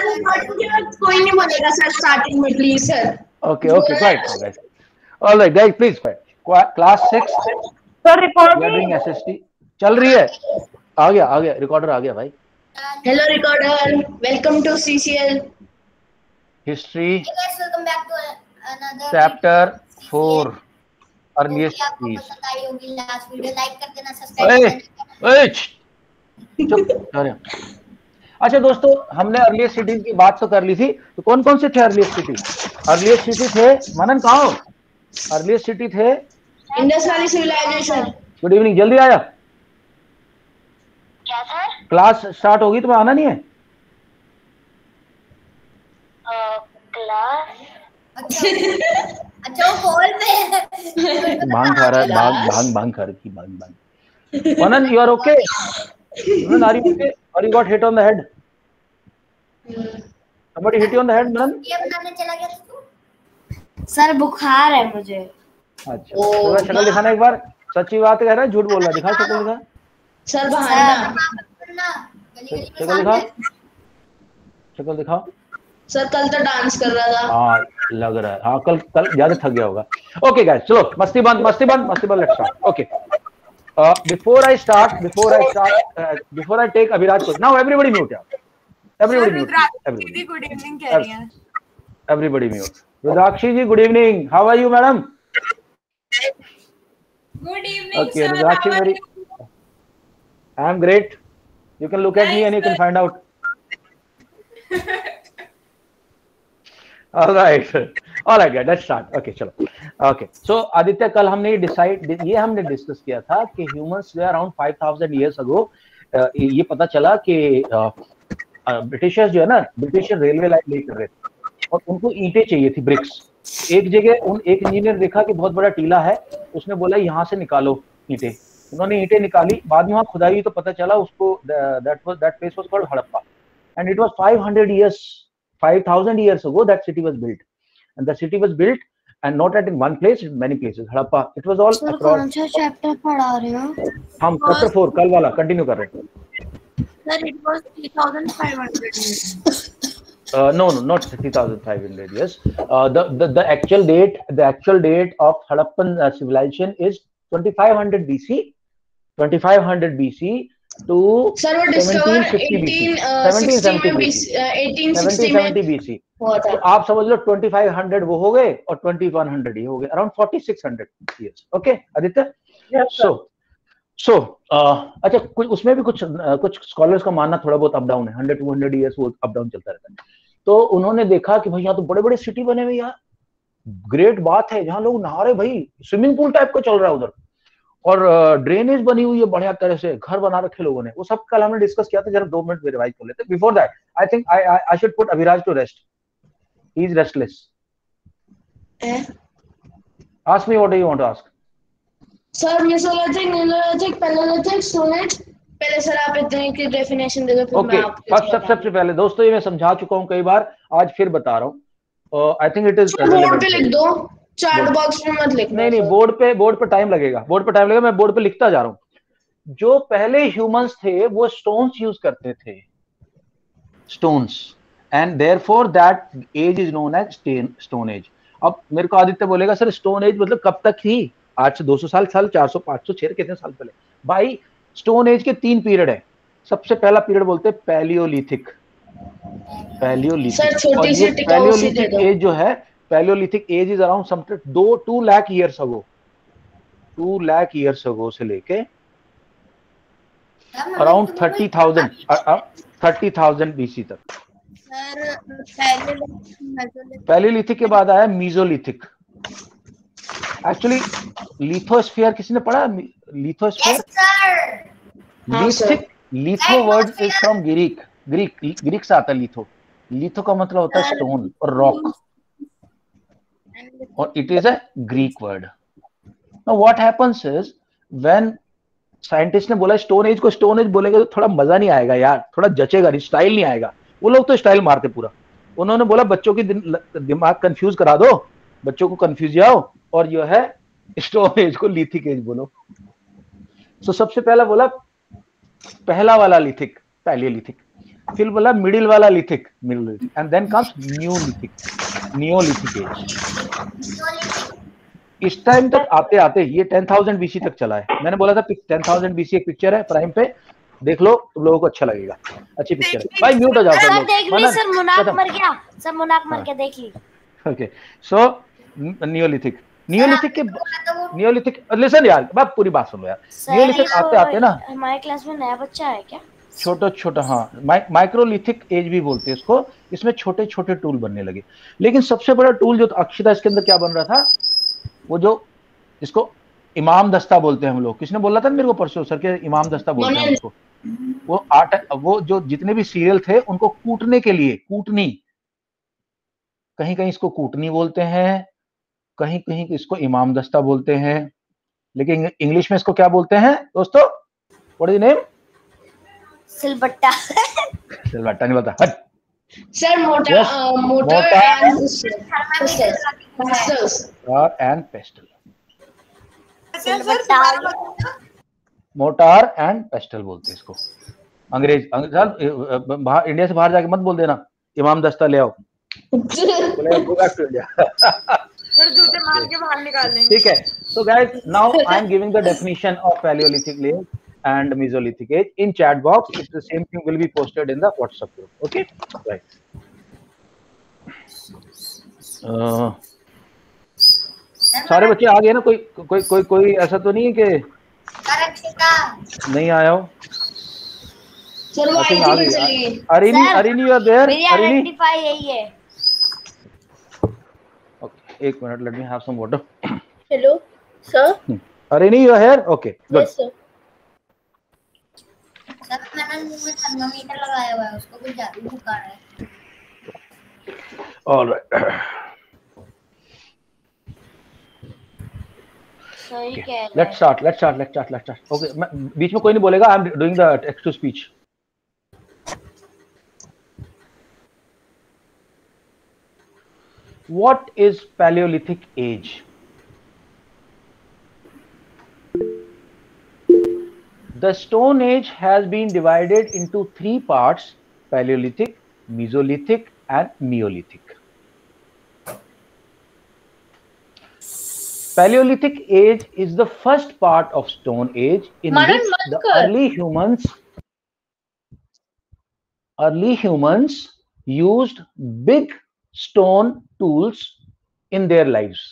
कोई नहीं बोलेगा सर स्टार्टिंग में please sir. Okay, guys. All right, guys, please. Class 6. Sir recording We are doing SST. चल रही है। आ गया रिकॉर्डर आ गया भाई। Hello recorder, welcome to CCL History. Hey guys, welcome back to another Chapter video. 4. Earliest आपको cities. पसंद आई होगी लास्ट वीडियो, लाइक कर देना, सब्सक्राइब ओए चुप अरे अच्छा दोस्तों, हमने अर्लीस्ट सिटीज की बात तो कर ली थी। तो कौन कौन से थे अर्लीस्ट सिटी? अर्लीस्ट सिटी थे, मनन कहाँ हो? अर्लीस्ट सिटी थे Indus valley civilisation. Good evening, जल्दी आया। क्या सर? क्लास स्टार्ट होगी, तुम्हें आना नहीं है? क्लास अच्छा वो कॉल पे भांग खा रहा है, भांग खा रही भांग। Manan, you are okay? Manan, are you okay? और you got hit on the head? somebody hit you on the head, Manan? ये बनाने चला गया था तू? सर बुखार है मुझे। अच्छा, तो शक्ल दिखाना एक बार। सच्ची बात कह रहा है, झूठ बोल रहा है? दिखा शक्ल, दिखा सर बहाना। शक्ल दिखा, शक्ल दिखाओ। सर कल तो डांस कर रहा था। हाँ लग रहा है, हाँ कल ज्यादा थक गया होगा। ओके गाइस, चलो मस्ती बंद, let's start. Okay, before I take Abhiraj question. Now everybody mute, यार। Everybody mute. दीदी गुड इवनिंग कह रही हैं। Everybody mute. Rudrakshi ji, good evening. How are you, madam? Good evening Okay, sir. Rudrakshi, I am great. You can look at me and you can find out. All right, guys, let's start. Okay, चलो। Okay, so Aditya, कल हमने हमने discuss किया था कि humans way around 5000 years ago। ये पता चला कि ब्रिटिशर्स जो है ना, ब्रिटिशर रेलवे लाइन नहीं कर रहे थे और उनको ईंटें चाहिए थी, ब्रिक्स। एक जगह एक इंजीनियर देखा कि बहुत बड़ा टीला है, उसने बोला यहाँ से निकालो ईंटें। उन्होंने ईंटें निकाली, बाद में वहाँ खुदाई हुई तो पता चला उसको that place was called Harappa, and it was 5000 years ago that city was built, and the city was built and not at in one place, in many places. Harappa, it was all across. कौन सा chapter पढ़ा रहे हो? हम chapter 4 कल वाला continue कर रहे हैं। Sir it was 3500 No, not 3500 years. The actual date of Harappan civilization is 2500 BC. 2500 BC to sir वो डिस्कवर 1770 BC। तो आप समझ लो 2500 वो हो गए और 2100 ये हो गए, अराउंड 4600 years। ओके आदित्य, सो अच्छा, कुछ उसमें भी कुछ स्कॉलर्स का मानना थोड़ा बहुत अप डाउन है, 100-200 years वो अप डाउन चलता रहता है। तो उन्होंने देखा कि भाई यहाँ तो बड़े बड़े सिटी बने हुए यार, ग्रेट बात है, जहाँ लोग नहा रहे, भाई स्विमिंग पूल टाइप का चल रहा है उधर, और ड्रेनेज बनी हुई है बढ़िया तरह से, घर बना रखे लोगों ने। वो सब कल हमने डिस्कस किया था, जरा 2 मिनट में रिवाइज कर लेते। Before that I think I should put Abhiraj to rest, he is restless. Ask me what do you want to ask. Sir Mesolithic, Palaeolithic, stone age. पहले सर आप इतने की डेफिनेशन दे दो, फिर मैं आपको सबसे पहले दोस्तों, ये मैं समझा चुका हूं कई बार, आज फिर बता रहा हूं। I think it is board पे लिख दो, चैट बॉक्स में मत लिखना। नहीं, बोर्ड पे टाइम लगेगा, मैं बोर्ड पे लिखता जा रहा हूं। जो पहले ह्यूमंस थे वो स्टोन्स यूज करते थे, stones, and therefore that age is known age stone age. अब मेरे को आदित्य बोलेगा सर स्टोन एज मतलब कब तक थी? आज से 200 साल, 400, 500, 600, कितने साल पहले? भाई स्टोन एज के 3 पीरियड है। सबसे पहला पीरियड बोलते हैं पैलियोलिथिक। सर छोटी सी टिकाऊ दे दो। एज जो है, Palaeolithic age is around some 2 lakh years ago, 2 lakh years ago से लेके अराउंड 30,000 बीसी तक। पैलियोलिथिक के बाद आया मीजोलिथिक। एक्चुअली लिथोस्फीयर किसी ने पढ़ा? Lithosphere, litho word is from Greek से आता है। लिथो का मतलब होता है स्टोन और रॉक, और it is a Greek word. Now what happens is, when scientist ने बोला स्टोन एज को स्टोन एज बोलेंगे तो थोड़ा मजा नहीं आएगा यार, थोड़ा जचेगा नहीं, स्टाइल नहीं आएगा। वो लोग तो स्टाइल मारते पूरा। उन्होंने बोला बच्चों की दिमाग कंफ्यूज करा दो, बच्चों को कंफ्यूज जाओ, और जो है स्टोन एज को लिथिक एज बोलो। सो सबसे पहला बोला पहला वाला लिथिक, पैलियोलिथिक। फिर बोला मिडिल वाला lithic, and then comes Neolithic, Neolithic age. इस टाइम तक आते आते ये 10,000 BC तक चला है। मैंने बोला था 10,000 BC एक पिक्चर है प्राइम पे, देख लो तुम लोगों को अच्छा लगेगा, अच्छी पिक्चर है। भाई म्यूट हो जाओ सब लोग। देख ली सर, मुनाक मर गया, सब मुनाक मर के देख ली। ओके, सो नियोलिथिक, नियोलिथिक के नियोलिथिक, लिसन यार, बात पूरी बात सुनो यार। नियोलिथिक आते आते ना, हमारे क्लास में नया बच्चा है क्या? छोटा छोटा, हाँ, माइक्रोलिथिक एज भी बोलते हैं इसको। इसमें छोटे छोटे टूल बनने लगे, लेकिन सबसे बड़ा टूल जो अक्षता, इसके अंदर क्या बन रहा था, वो जो जिसको इमाम दस्ता बोलते हैं हम लोग। किसने बोला था मेरे को परसों, सर के इमाम दस्ता बोलते हैं उसको। वो वो जो जितने भी सीरियल थे उनको कूटने के लिए, कूटनी, कहीं कहीं इसको कूटनी बोलते हैं, कहीं कहीं इसको इमाम दस्ता बोलते हैं, लेकिन इंग्लिश में इसको क्या बोलते हैं दोस्तों? What is the name? सिलबट्टा। सिलबट्टा नहीं बोलता, हट सर। मोटर एंड पेस्टल, सिलबट्टा, मोटार एंड पेस्टल बोलते हैं इसको। अंग्रेज बाहर, इंडिया से बाहर जाके मत बोल देना इमाम दस्ता ले आओ, गो बैक टू इंडिया। फिर जूते मार के बाहर निकाल देंगे। ठीक है। So guys, now I am giving the definition of Palaeolithic age and Mesolithic age in chat box. It's the same thing will be posted in the WhatsApp group. Okay, right. सारे बच्चे आ गए ना? कोई कोई कोई कोई ऐसा तो नहीं है कि नहीं आया हो? चलो आ गई। Arini you are there? Arini यही है। Okay, एक minute, let me have some water. Hello sir. Arini you are here? Okay, good. Yes sir. Sir मैंने मुंह में थर्मामीटर लगाया हुआ है, उसको कुछ ज्यादा बुखार है। All right. सही कह रहे हैं। Let's start. Okay, बीच में कोई नहीं बोलेगा। I am doing the text to speech. What is Paleolithic age? The Stone Age has been divided into three parts: Paleolithic, Mesolithic, and Neolithic. Paleolithic age is the first part of Stone Age in which the early humans used big stone tools in their lives.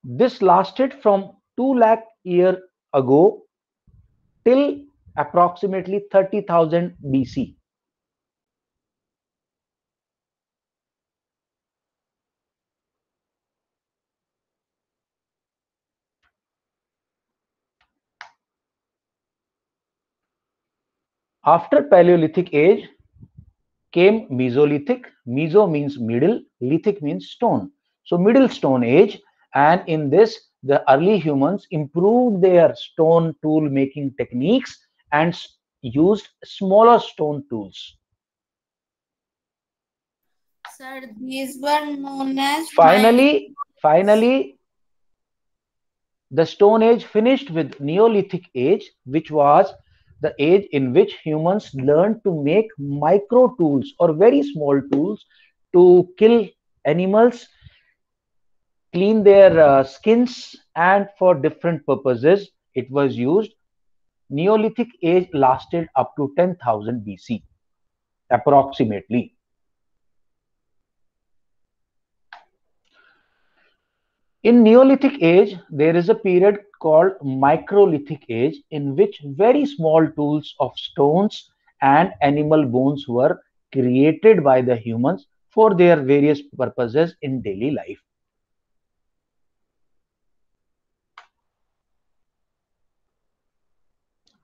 This lasted from 2 lakh years ago till approximately 30,000 BC. After Paleolithic age came Mesolithic. Meso means middle, lithic means stone. So middle Stone Age, and in this the early humans improved their stone tool making techniques and used smaller stone tools. Sir, these were known as finally the Stone Age finished with Neolithic age, which was the age in which humans learned to make micro tools or very small tools to kill animals, clean their skins, and for different purposes it was used. Neolithic age lasted up to 10,000 BC approximately. In Neolithic age, there is a period called Microlithic age, in which very small tools of stones and animal bones were created by the humans for their various purposes in daily life.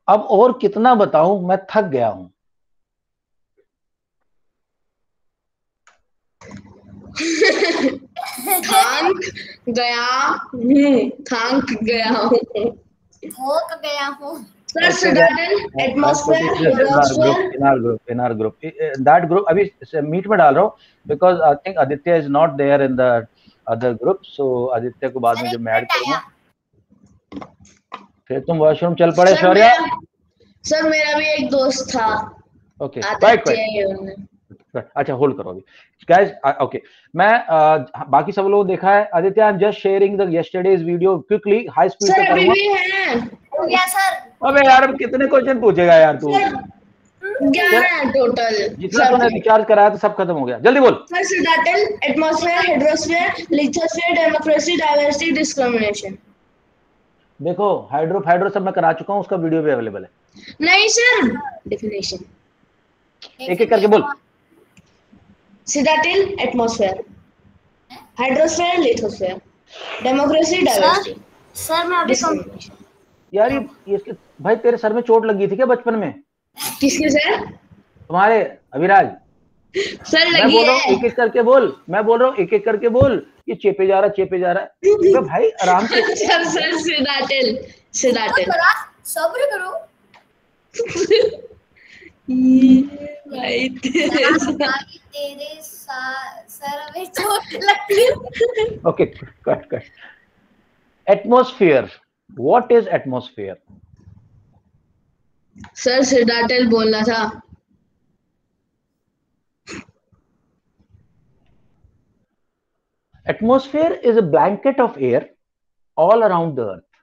अब और कितना बताऊं, मैं थक गया हूं। थक गया हूं। Sir, certain atmosphere in our group that group अभी मीट में डाल रहा हूं because I think Aditya is not there in the other group, so Aditya को बाद में जब मैं ऐड करूंगा फिर तुम वॉशरूम चल पड़े शौर्य। सर मेरा भी एक दोस्त था। ओके अच्छा होल्ड करो अभी गाइस। ओके मैं बाकी सब लोग देखा है। Aditya I am just sharing the yesterday's video quickly high speed पे करूंगा। अभी भी है। हो गया सर। अबे यार कितने क्वेश्चन पूछेगा यार तू। 11 टोटल। जितना तूने रिचार्ज कराया था सब खत्म हो गया। जल्दी बोल। सर सिडाटल, atmosphere, hydrosphere, lithosphere, democracy, diversity, discrimination. देखो हाइड्रो सब मैं करा चुका हूँ, उसका वीडियो भी अवेलेबल है। नहीं सर डेफिनेशन एक एक करके बोल। सिडाटल, atmosphere, hydrosphere, lithosphere, democracy, diversity. Sir मैं अभी यार ये भाई तेरे सर में चोट लगी थी क्या बचपन में? किसके सर? तुम्हारे अभिराज सर लगी। मैं बोल रहा हूँ एक एक करके बोल। मैं बोल रहा हूँ एक एक करके बोल। ये चेपे जा रहा है। तो भाई आराम से। सर सिडाटल सब्र करो। भाई तेरे सर में चोट लगती है। Okay cut. Atmosphere, what is atmosphere? Sir सिडाटल बोलना था। Atmosphere is a blanket of air all around the earth.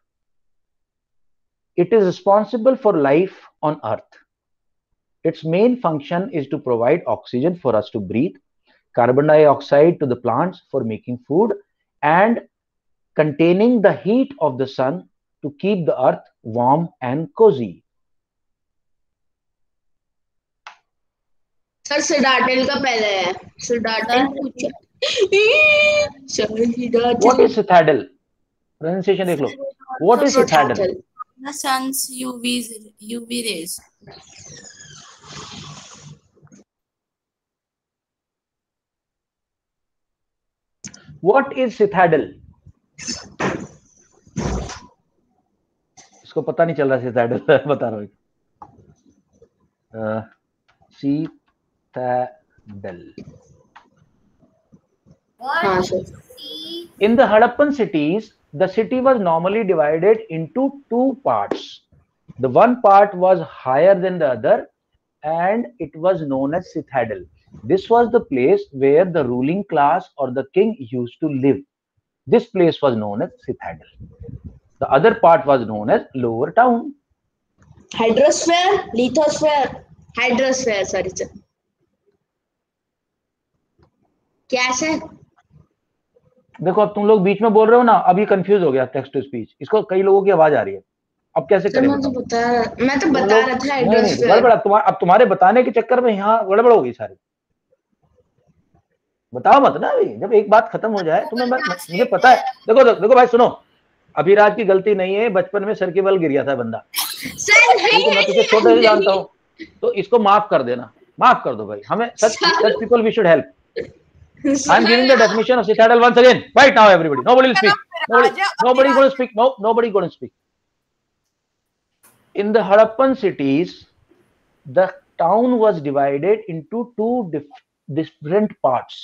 It is responsible for life on earth. Its main function is to provide oxygen for us to breathe, carbon dioxide to the plants for making food, and containing the heat of the sun to keep the earth warm and cozy. Sir सिडाटल का पहले है। सिडाटल पूछा। What is citadel? Pronunciation देख लो। What is citadel? The sun's UV rays. What is citadel? इसको पता नहीं चल रहा citadel बता रहा हूँ। citadel. In the Harappan cities, the city was normally divided into two parts. The one part was higher than the other and it was known as citadel. This was the place where the ruling class or the king used to live. This place was known as citadel. The other part was known as lower town. Hydrosphere, lithosphere, hydrosphere, sorry sir. क्या है? देखो अब तुम लोग बीच में बोल रहे हो ना, अभी कंफ्यूज हो गया टेक्स्ट टू स्पीच। इसको कई लोगों की आवाज आ रही है, अब कैसे करें? मैं तो बता रहा था गड़बड़। अब तुम्हारे बताने के चक्कर में यहाँ गड़बड़ हो गई सारी। बताओ मत ना अभी, जब एक बात खत्म हो जाए तुम्हें मुझे पता है। देखो भाई सुनो, अभिराज की गलती नहीं है, बचपन में सर के बल गिर गया था बंदा। मैं तुझे छोटे से जानता हूँ, तो इसको माफ कर देना, माफ कर दो भाई। हमें such people we should help. I'm giving the definition of citadel once again. Right now, everybody. Nobody will speak. Nobody going to speak. No, nobody going to speak. In the Harappan cities, the town was divided into two different parts.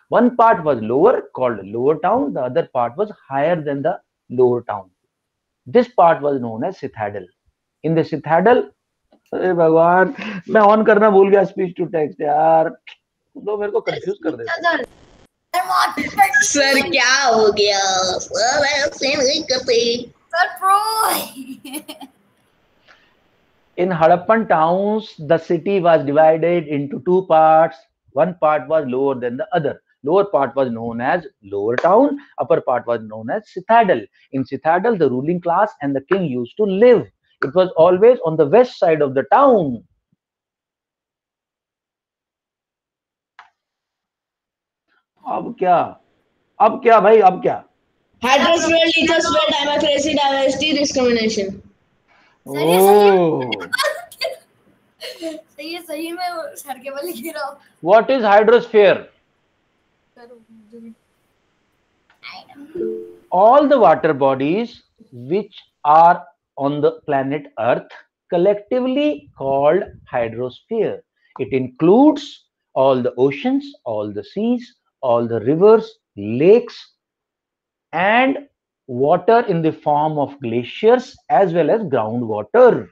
One part was lower, called lower town. The other part was higher than the lower town. This part was known as citadel. In the citadel, अरे भगवान, मैं on करना भूल गया speech to text यार। तो मेरे को कंफ्यूज कर देता। सर क्या हो गया? In Harappan towns, the city was divided into two parts. One part was lower than the other. Lower part was known as lower town. Upper part was known as citadel. In citadel, the ruling class and the king used to live. It was always on the west side of the town. अब क्या भाई? अब क्या? Hydrosphere, lithosphere, democracy, diversity, discrimination. सही में sir के बल गिरा। What is hydrosphere? All the water bodies which are on the planet Earth collectively called hydrosphere. It includes all the oceans, all the seas, all the rivers, lakes, and water in the form of glaciers as well as groundwater.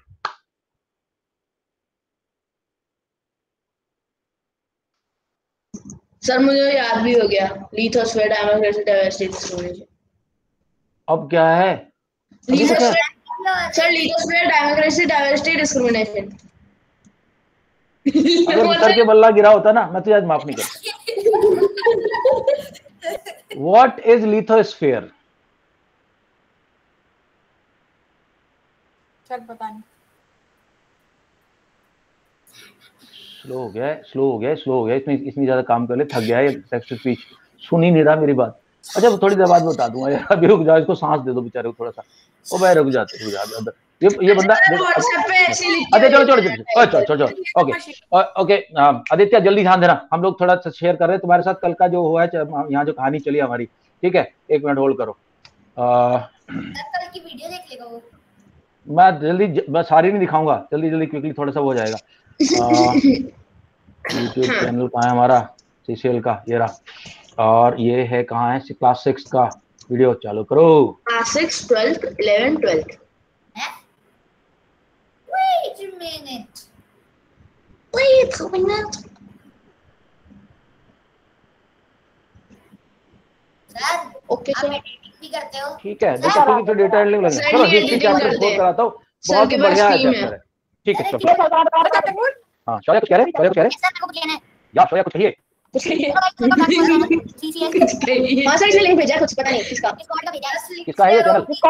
Sir मुझे याद भी हो गया, lithosphere, democracy, diversity, discrimination. अब क्या है? Sir lithosphere, democracy, diversity, discrimination. अगर sir के बल्ला गिरा होता ना, मैं तो आज माफ नहीं करता। What is lithosphere? सर पता नहीं। स्लो हो गया, इतनी ज्यादा काम कर ले, थक गया है टेक्स्ट स्पीच, सुन ही नहीं रहा मेरी बात। अच्छा वो थोड़ी देर बाद बता दूंगा यार, अभी रुक जाओ, इसको सांस दे दो बेचारे को थोड़ा सा। ओ भाई रुक जाते ये बंदा। अच्छा चलो ओके आदित्य जल्दी ध्यान देना, हम लोग थोड़ा सा शेयर कर रहे हैं तुम्हारे साथ कल का जो हुआ है, यहाँ जो कहानी चली हमारी, ठीक है? 1 मिनट होल्ड करो। कल की वीडियो देख लेगा वो। मैं सारी नहीं दिखाऊंगा, जल्दी क्विकली थोड़ा सा हो जाएगा। यूट्यूब चैनल कहाँ है हमारा, सीसीएल का, ये रहा। और ये है कहाँ है, क्लास 6 का वीडियो चालू करो। Class 6, 12th, 11th, 12th। Wait a minute. Wait a minute. Sir okay आप सर, एडिटिंग भी करते हो? ठीक है, देखो तो डेटा एंट्री लगेगा। चलो हिस्ट्री चैप्टर स्कोर कराता हूँ, बहुत ही बढ़िया है चैप्टर है। ठीक है चलो। हाँ शौर्य कुछ कह रहे? सर मेरे को कुछ कहना है। या शौर्य कुछ कहिए। हाँ सर, इसने लिंक भेजा, कुछ पता नहीं किसका। डिस्कॉर्ड का भेजा है। किसका है ये चैनल? किसका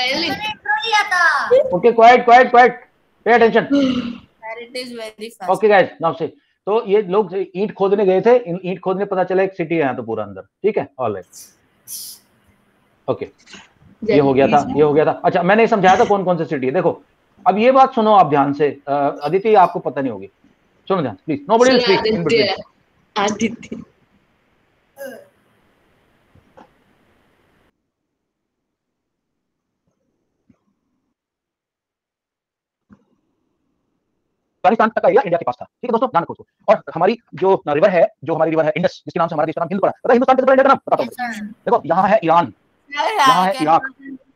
है लिंक? इंट्रो लिया था। Okay quite pay attention. Sir, it is very fast. Okay guys now से, तो ये लोग ईंट खोदने गए थे, ईंट खोदने पता चला एक सिटी है यहाँ तो पूरा अंदर, ठीक है? ऑलराइट ओके, ये हो गया था। अच्छा मैंने समझाया था कौन कौन सी सिटी है। देखो अब ये बात सुनो आप ध्यान से, आदित्य आपको पता नहीं होगी, सुनो ध्यान please, nobody will speak in between. Aditya Afghanistan तक का एरिया इंडिया के पास था, ठीक है दोस्तों, ध्यान रखो। और हमारी जो रिवर है इंडस, जिसके नाम से हमारा देश का नाम हिंद पड़ा, पता है हिंदुस्तान कितने इंडिया का नाम बताता हूं। देखो यहाँ है ईरान, यहाँ है इराक,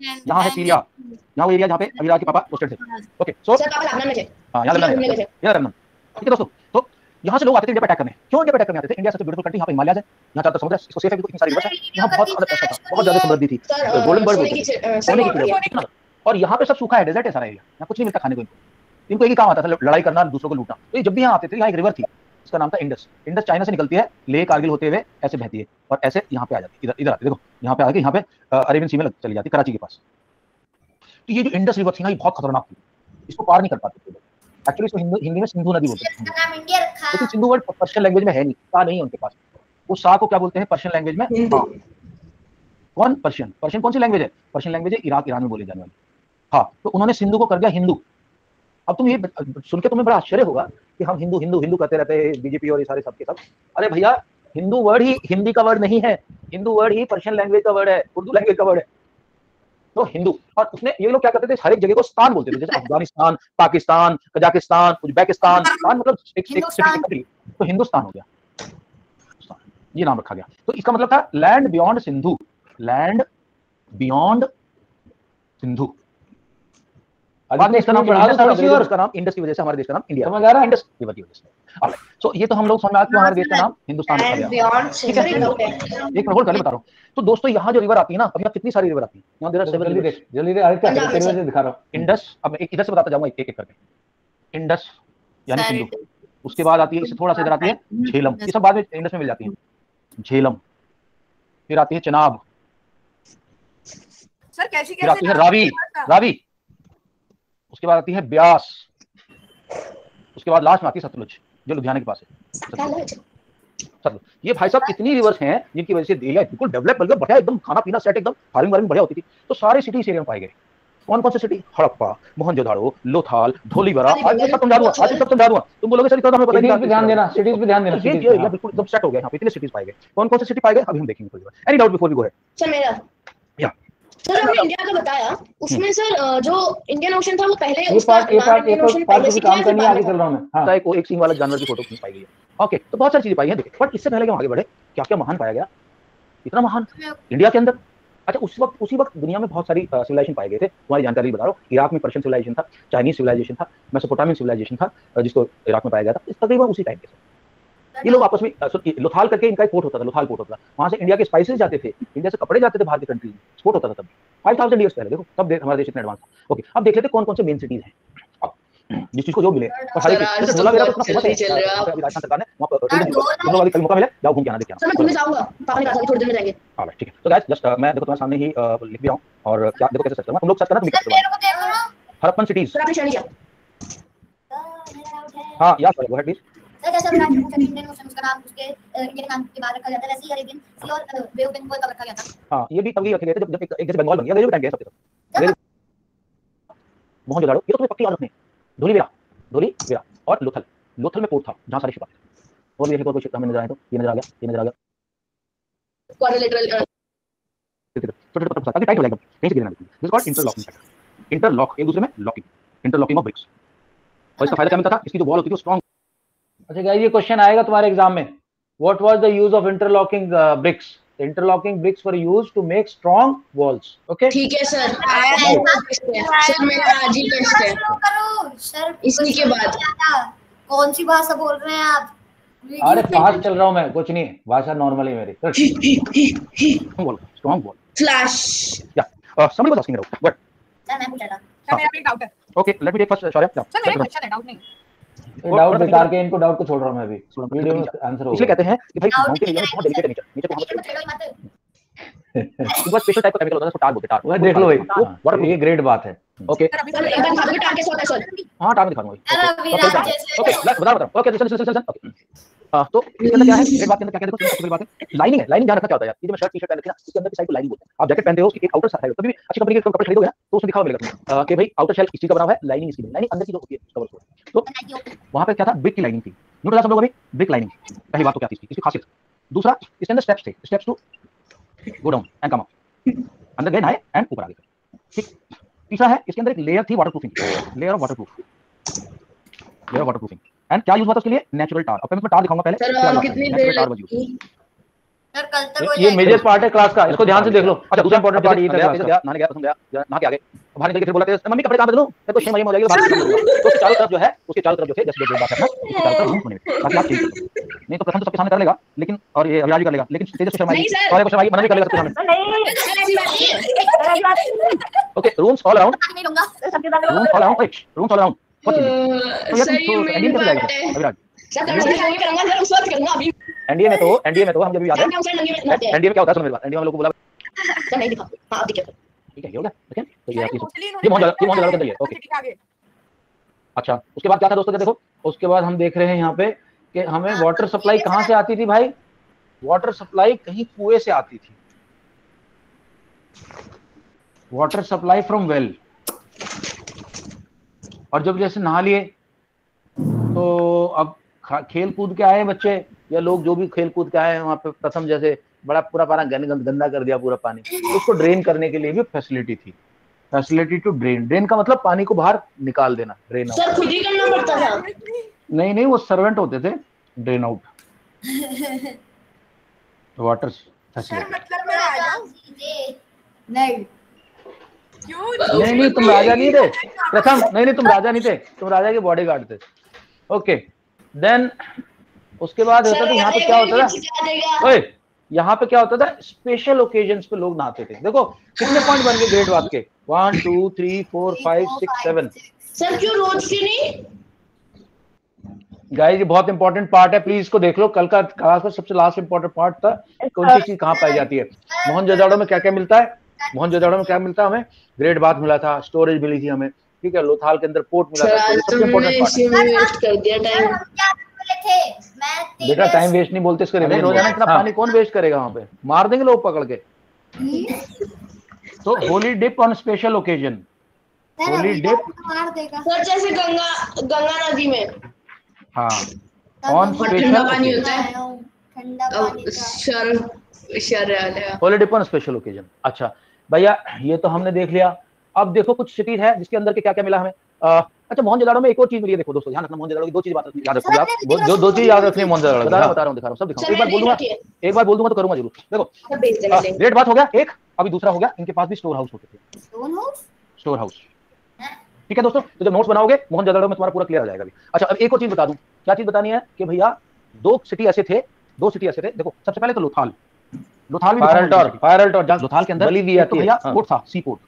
यहाँ है सीरिया, यहाँ वो एरिया जहाँ पे अभी इराक के पापा पोस्टेड थे। ओके सो हाँ यहाँ लबनान, ठीक है दोस्तों। तो यहाँ से लोग आते थे इंडिया पे अटैक करने। क्यों इंडिया पे अटैक करने आते थे? इंडिया सबसे ब्यूटीफुल कंट्री, यहाँ पे हिमालय है, यहाँ चारों तरफ समुद्र है, इसको सेफ है, इतनी सारी रिवर्स है, यहाँ बहुत ज्यादा पैसा था, बहुत ज्यादा समृद्धि थी, गोल्डन बर्ड बोलते थे, सोने की चिड़िया। और यहाँ पे सब सूखा है, डेजर्ट है सारा एरिया, यहाँ कुछ नहीं मिलता खाने को। इनको एक ही काम आता था, लड़ाई करना, दूसरों को लूटना। तो जब भी यहाँ आते थे, यहाँ एक रिवर थी, इसका नाम था इंडस। इंडस चाइना से निकलती है, लेह कारगिल होते हुए ऐसे बहती है और ऐसे यहाँ पे आ जाती है, इधर आती है। देखो यहाँ पे आके यहाँ पे अरेबियन सी में चली जाती है, कराची के पास। तो ये जो इंडस रिवर थी ना, ये बहुत खतरनाक थी, इसको पार नहीं कर पाते थे। एक्चुअली इसको हिंदी में सिंधु नदी बोलते हैं, लेकिन सिंधु वर्ड पर्शियन लैंग्वेज में है नहीं, सा नहीं है उनके पास। वो सा को क्या बोलते हैं पर्शियन लैंग्वेज में? हाँ। कौन पर्शियन कौन सी लैंग्वेज है? पर्शियन लैंग्वेज है इराक ईरान में बोली जाने वाली। हाँ, तो उन्होंने सिंधु को कर दिया हिंदू। अब तुम ये सुन के तुम्हें बड़ा आश्चर्य होगा कि हम हिंदू करते रहते हैं, बीजेपी और ये सारे सबके सब। अरे भैया, हिंदू वर्ड ही हिंदी का वर्ड नहीं है, हिंदू वर्ड ही पर्शियन लैंग्वेज का वर्ड है, उर्दू लैंग्वेज का वर्ड है। तो हिंदू, और उसने ये लोग क्या करते थे, हर एक जगह को स्थान बोलते थे, जैसे अफगानिस्तान, पाकिस्तान, कजाकिस्तान, उज्बेकिस्तान, मतलब एक कंट्री, तो हिंदुस्तान हो गया, ये नाम रखा गया। तो इसका मतलब था land beyond Sindhu, land beyond Sindhu. बाद में इसका नाम इसका नाम इंडस की वजह से हमारे देश का नाम इंडिया, समझ आ रहा है? इंडस रिवर की वजह से। सो ये तो हम लोग समझ में आ गया हमारे देश का नाम हिंदुस्तान रखा गया, ठीक है? एक मिनट होल्ड कर ले, बता रहा हूँ। तो दोस्तों यहाँ जो रिवर आती है ना, अभी कितनी सारी रिवर आती है यहाँ, जल्दी आदित्य दिखा रहा हूँ। इंडस, अब इधर से बताता जाऊंगा एक एक करके। इंडस यानी सिंधु, उसके बाद आती है, इससे थोड़ा सा इधर आती है झेलम, ये सब बाद में इंडस में मिल जाती है, झेलम। फिर आती है चनाब, सर कैसी फिर आती है रावी, उसके बाद आती है ब्यास, उसके बाद लास्ट में आती है सतलुज, जो लुधियाना के पास है। सतलुज, ये भाई साहब इतनी रिवर्स हैं जिनकी वजह से एरिया बिल्कुल डेवलप, बल्कि बढ़िया, एकदम खाना पीना सेट, एकदम फार्मिंग बढ़िया होती थी। तो सारे सिटी इस एरिया में पाए गए। कौन कौन से सिटी? हड़प्पा, मोहनजोदाड़ो, लोथाल, धोलीवरा, आज सब समझा दूंगा, तुम बोलोगे सर इतना हमें पता नहीं। ध्यान देना, सिटीज पे ध्यान देना, बिल्कुल एकदम सेट हो गया। यहाँ पे इतने सिटीज पाए गए। कौन कौन से सिटी पाए गए अभी हम देखेंगे थोड़ी देर। Any doubt before we go ahead? Sir आपने इंडिया का बताया, उसमें सर जो इंडियन ओशन था वो पहले काम करने आगे चल रहा हूं मैं। हाँ, एक सींग वाला जानवर की फोटो पाई गई है। ओके, तो बहुत सारी चीजें पाई हैं। देखिए, बट इससे पहले कि हम आगे बढ़े, क्या क्या महान पाया गया, इतना महान इंडिया के अंदर। अच्छा, उसी वक्त दुनिया में बहुत सारी सिविलाइजेशन पाए गए थे। तुम्हारी जानकारी बता रहा हूँ, इराक में पर्शियन सिविलाइजेशन था, चाइनीज सिविलाइजेशन था, मेसोपोटामियन सिविलाइजेशन था जिसको इराक में पाया गया था, इस तकरीबन उसी टाइम के। ये लोग आपस में लोथाल करके इनका एक पोर्ट होता था, लोथाल पोर्ट होता था, वहां से इंडिया के स्पाइसेस जाते थे, इंडिया से कपड़े जाते थे बाहर की कंट्री में, एक्सपोर्ट होता था तब 5000 ईयर्स पहले। देखो तब हमारा देश इतना एडवांस था। ओके, अब देख लेते कौन कौन से मेन सिटीज हैं जिस चीज को जो मिले। और हर एक धोला मेरा तो इतना फेमस है, अभी राजस्थान सरकार ने वहां पर वाली कभी मौका मिले जाओ घूम के आना, देखिए सर मैं तुम्हें जाऊंगा, पापा ने कहा थोड़ी देर में जाएंगे। हां ठीक है। तो गाइस जस्ट मैं देखो तुम्हारे सामने ही लिख भी रहा हूं और क्या देखो कैसे सर्च करूंगा, तुम लोग सर्च करना, तुम कैसे करोगे हड़प्पन सिटीज। सर आपने शेयर नहीं किया। हां yes sir, go ahead please. Sir जैसे अभी इंडियन ओशन उसका नाम उसके इंडियन नाम के बाद रखा गया था, वैसे ही अरेबियन सी और बे ऑफ बंगाल का रखा गया था। हां ये भी तभी रखे गए थे जब एक जैसे बंगाल बन गया, ये भी टाइम गया सबके सब। मोहनजोदाड़ो ये तो तुम्हें पक्की याद रखनी। धोलीवेरा और लोथल में पोर्ट था जहां सारे शिप आते थे। और भी कोई शिप हमें नजर आए तो ये नजर आ गया, ये नजर आ गया। क्वाड्रिलेटरल छोटे-छोटे पत्थर ताकि टाइट हो जाएगा, कहीं से गिरना नहीं। This called interlocking factor. Interlock एक दूसरे में लॉकिंग, इंटरलॉकिंग ऑफ ब्रिक्स। और इसका फायदा क्या मिलता था, इसकी जो वॉल होती थी वो स्ट्रांग। अच्छा गाइस ये क्वेश्चन आएगा तुम्हारे एग्जाम में, what was the use of interlocking bricks? Interlocking bricks were used to make strong walls. Okay ठीक है सर। सर मेरा आज ही टेस्ट है करो सर, इसी के बाद कौन सी भाषा बोल रहे हैं आप? अरे फास्ट चल रहा हूं मैं, कुछ नहीं भाषा नॉर्मल है मेरी। स्ट्रांग वॉल फ्लैश या somebody was asking about what sir मैं पूछा था। सर मेरा एक डाउट है। okay let me take first Shaurya sir मेरा क्वेश्चन है, डाउट नहीं। डाउट बेकार के, इनको डाउट को छोड़ रहा हूं मैं अभी, वीडियो में आंसर होगा। इसलिए कहते हैं कि भाई गांव के एरिया में बहुत डेलिकेट नेचर नीचे को एक बार स्पेशल टाइप का केमिकल होता है उसको टार बोलते हैं, टार। देख लो भाई ये ग्रेट बात है। ओके सर एक बार भाभी टार कैसे होता है सर? हां टार दिखाऊंगा। ओके बता ओके चल ओके। तो इसके अंदर क्या है, एक बात के अंदर क्या देखो, सबसे बात है लाइनिंग है। लाइनिंग ध्यान रखना क्या होता है यार, ये जो मैं शर्ट टी-शर्ट पहन रखी ना, इसके अंदर की साइड को लाइनिंग बोलते हैं। आप जैकेट पहनते हो उसकी एक आउटर साइड, कभी भी अच्छी कंपनी के कपड़े खरीदोगे ना तो उसमें दिखावा मिलेगा कि भाई आउटर शेल इस चीज का बना हुआ है, लाइनिंग इसकी, लाइनिंग अंदर की जो होती है कवर को। तो वहां पे क्या था, ब्रिक की लाइनिंग थी। न्यू क्लास हम लोग अभी ब्रिक लाइनिंग, पहली बात तो क्या थी इसकी खासियत। दूसरा इसके अंदर स्टेप्स थे, steps to go down and come up, अंदर गए नहाए एंड ऊपर आ गए। ठीक। तीसरा है इसके अंदर एक लेयर थी waterproofing, layer of waterproofing. And क्या यूज हुआ था उसके लिए, नेचुरल टार। अब मैं टार दिखाऊंगा पहले। सर कितनी देर सर कल तक ये मेजर पार्ट है क्लास का, इसको ध्यान से देख लो। अच्छा दूसरा इंपॉर्टेंट पार्ट ये था, नहाने गया, नहा के आ गए, बाहर निकल के फिर बोला था मम्मी कपड़े कहां बदलूं, मैं तो शेम हो जाएगी बाहर। तो उसके चारों तरफ जो है, उसके चारों तरफ जो थे जैसे जो बात करना, उसके चारों तरफ घूमने ताकि आप चेंज कर सको। नहीं तो प्रथम तो सबके सामने कर लेगा, लेकिन और ये अभिराज कर लेगा, लेकिन तेजस शर्मा जी सारे को शर्मा जी मना नहीं कर लेगा सबके सामने। Okay rooms all around, rooms all around, rooms all around. Sir ये मेरी बात है अभिराज सर मैं करूंगा सर, उस वक्त करूंगा अभी। एनडीए में तो हम जब भी याद है एनडीए में क्या होता है, सुनो मेरी बात। एनडीए में लोगों को बोला सर नहीं दिखा। हां दिखा ठीक है, ये हो गया। ओके तो ये आपकी मोहन के अंदर ये। ओके अच्छा उसके बाद क्या था दोस्तों, देखो उसके बाद हम देख रहे हैं यहाँ पे कि हमें वाटर सप्लाई कहाँ से आती थी भाई, वाटर सप्लाई कहीं कुएं से आती थी, वाटर सप्लाई फ्रॉम वेल। और जब जैसे नहा लिए तो अब खेल कूद के आए बच्चे या लोग जो भी खेल कूद के आए वहां पे, प्रथम जैसे बड़ा पूरा पारा गंदा कर दिया पूरा पानी, उसको ड्रेन करने के लिए भी फैसिलिटी थी, फैसिलिटी टू ड्रेन। ड्रेन का मतलब पानी को बाहर निकाल देना, ड्रेन आउट। सर खुद ही करना पड़ता था? नहीं वो सर्वेंट होते थे ड्रेन आउट वाटर फैसिलिटी। मतलब मैं आया नहीं नहीं तुम राजा नहीं थे प्रथम, नहीं तुम राजा नहीं थे, तुम राजा के बॉडीगार्ड थे। ओके देन उसके बाद होता था यहाँ पे क्या होता था, ओए यहाँ पे क्या होता था, स्पेशल ओकेजन्स पे लोग नहाते थे। देखो कितने पॉइंट बन गए ग्रेट बात के, 1 2 3 4 5 6 7। सर क्यों रोज क्यों नहीं? गाइस ये बहुत इंपॉर्टेंट पार्ट है, प्लीज इसको देख लो। कल का क्लास का सबसे लास्ट इंपॉर्टेंट पार्ट था, कौन सी चीज कहाँ पाई जाती है। मोहनजोदाड़ो में क्या क्या मिलता है, मोहनजोदाड़ो में क्या मिलता है, हमें ग्रेट बात मिला था, स्टोरेज मिली थी हमें, ठीक है, लोथाल के अंदर पोर्ट मिला था। सबसे इंपॉर्टेंट पार्ट बेटा, टाइम वेस्ट नहीं बोलते इसको, रोजाना इतना पानी कौन वेस्ट करेगा, वहां पे मार देंगे लोग पकड़ के। तो holy dip on special occasion, holy dip मार देगा सर जैसे गंगा नदी में। हाँ ऑन स्पेशल पानी होता है, ठंडा पानी शर holy dip on special occasion. अच्छा भैया ये तो हमने देख लिया। अब देखो कुछ सिटीज है जिसके अंदर के क्या क्या मिला हमें, अच्छा मोहनजोदड़ो में एक और चीज मिली है, देखो दोस्तों ध्यान रखना, मोहनजोदड़ो की दो चीज बात याद रखोगे आप, दो चीज याद रखनी है मोहनजोदड़ो, बता रहा हूं दिखा रहा हूं सब दिखाऊंगा। एक बार बोल दूंगा तो करूंगा जरूर। देखो रेट बात हो गया एक, अभी दूसरा हो गया, इनके पास भी स्टोर हाउस होते थे, स्टोर हाउस। ठीक है दोस्तों, तो जब नोट्स बनाओगे मोहनजोदड़ो में तुम्हारा पूरा क्लियर हो जाएगा। अच्छा अब एक और चीज बता दूं, क्या चीज बतानी है कि भैया दो सिटी ऐसे थे, देखो सबसे पहले तो लोथाल भी लोथाल के अंदर तो भैया पोर्ट था, सी पोर्ट,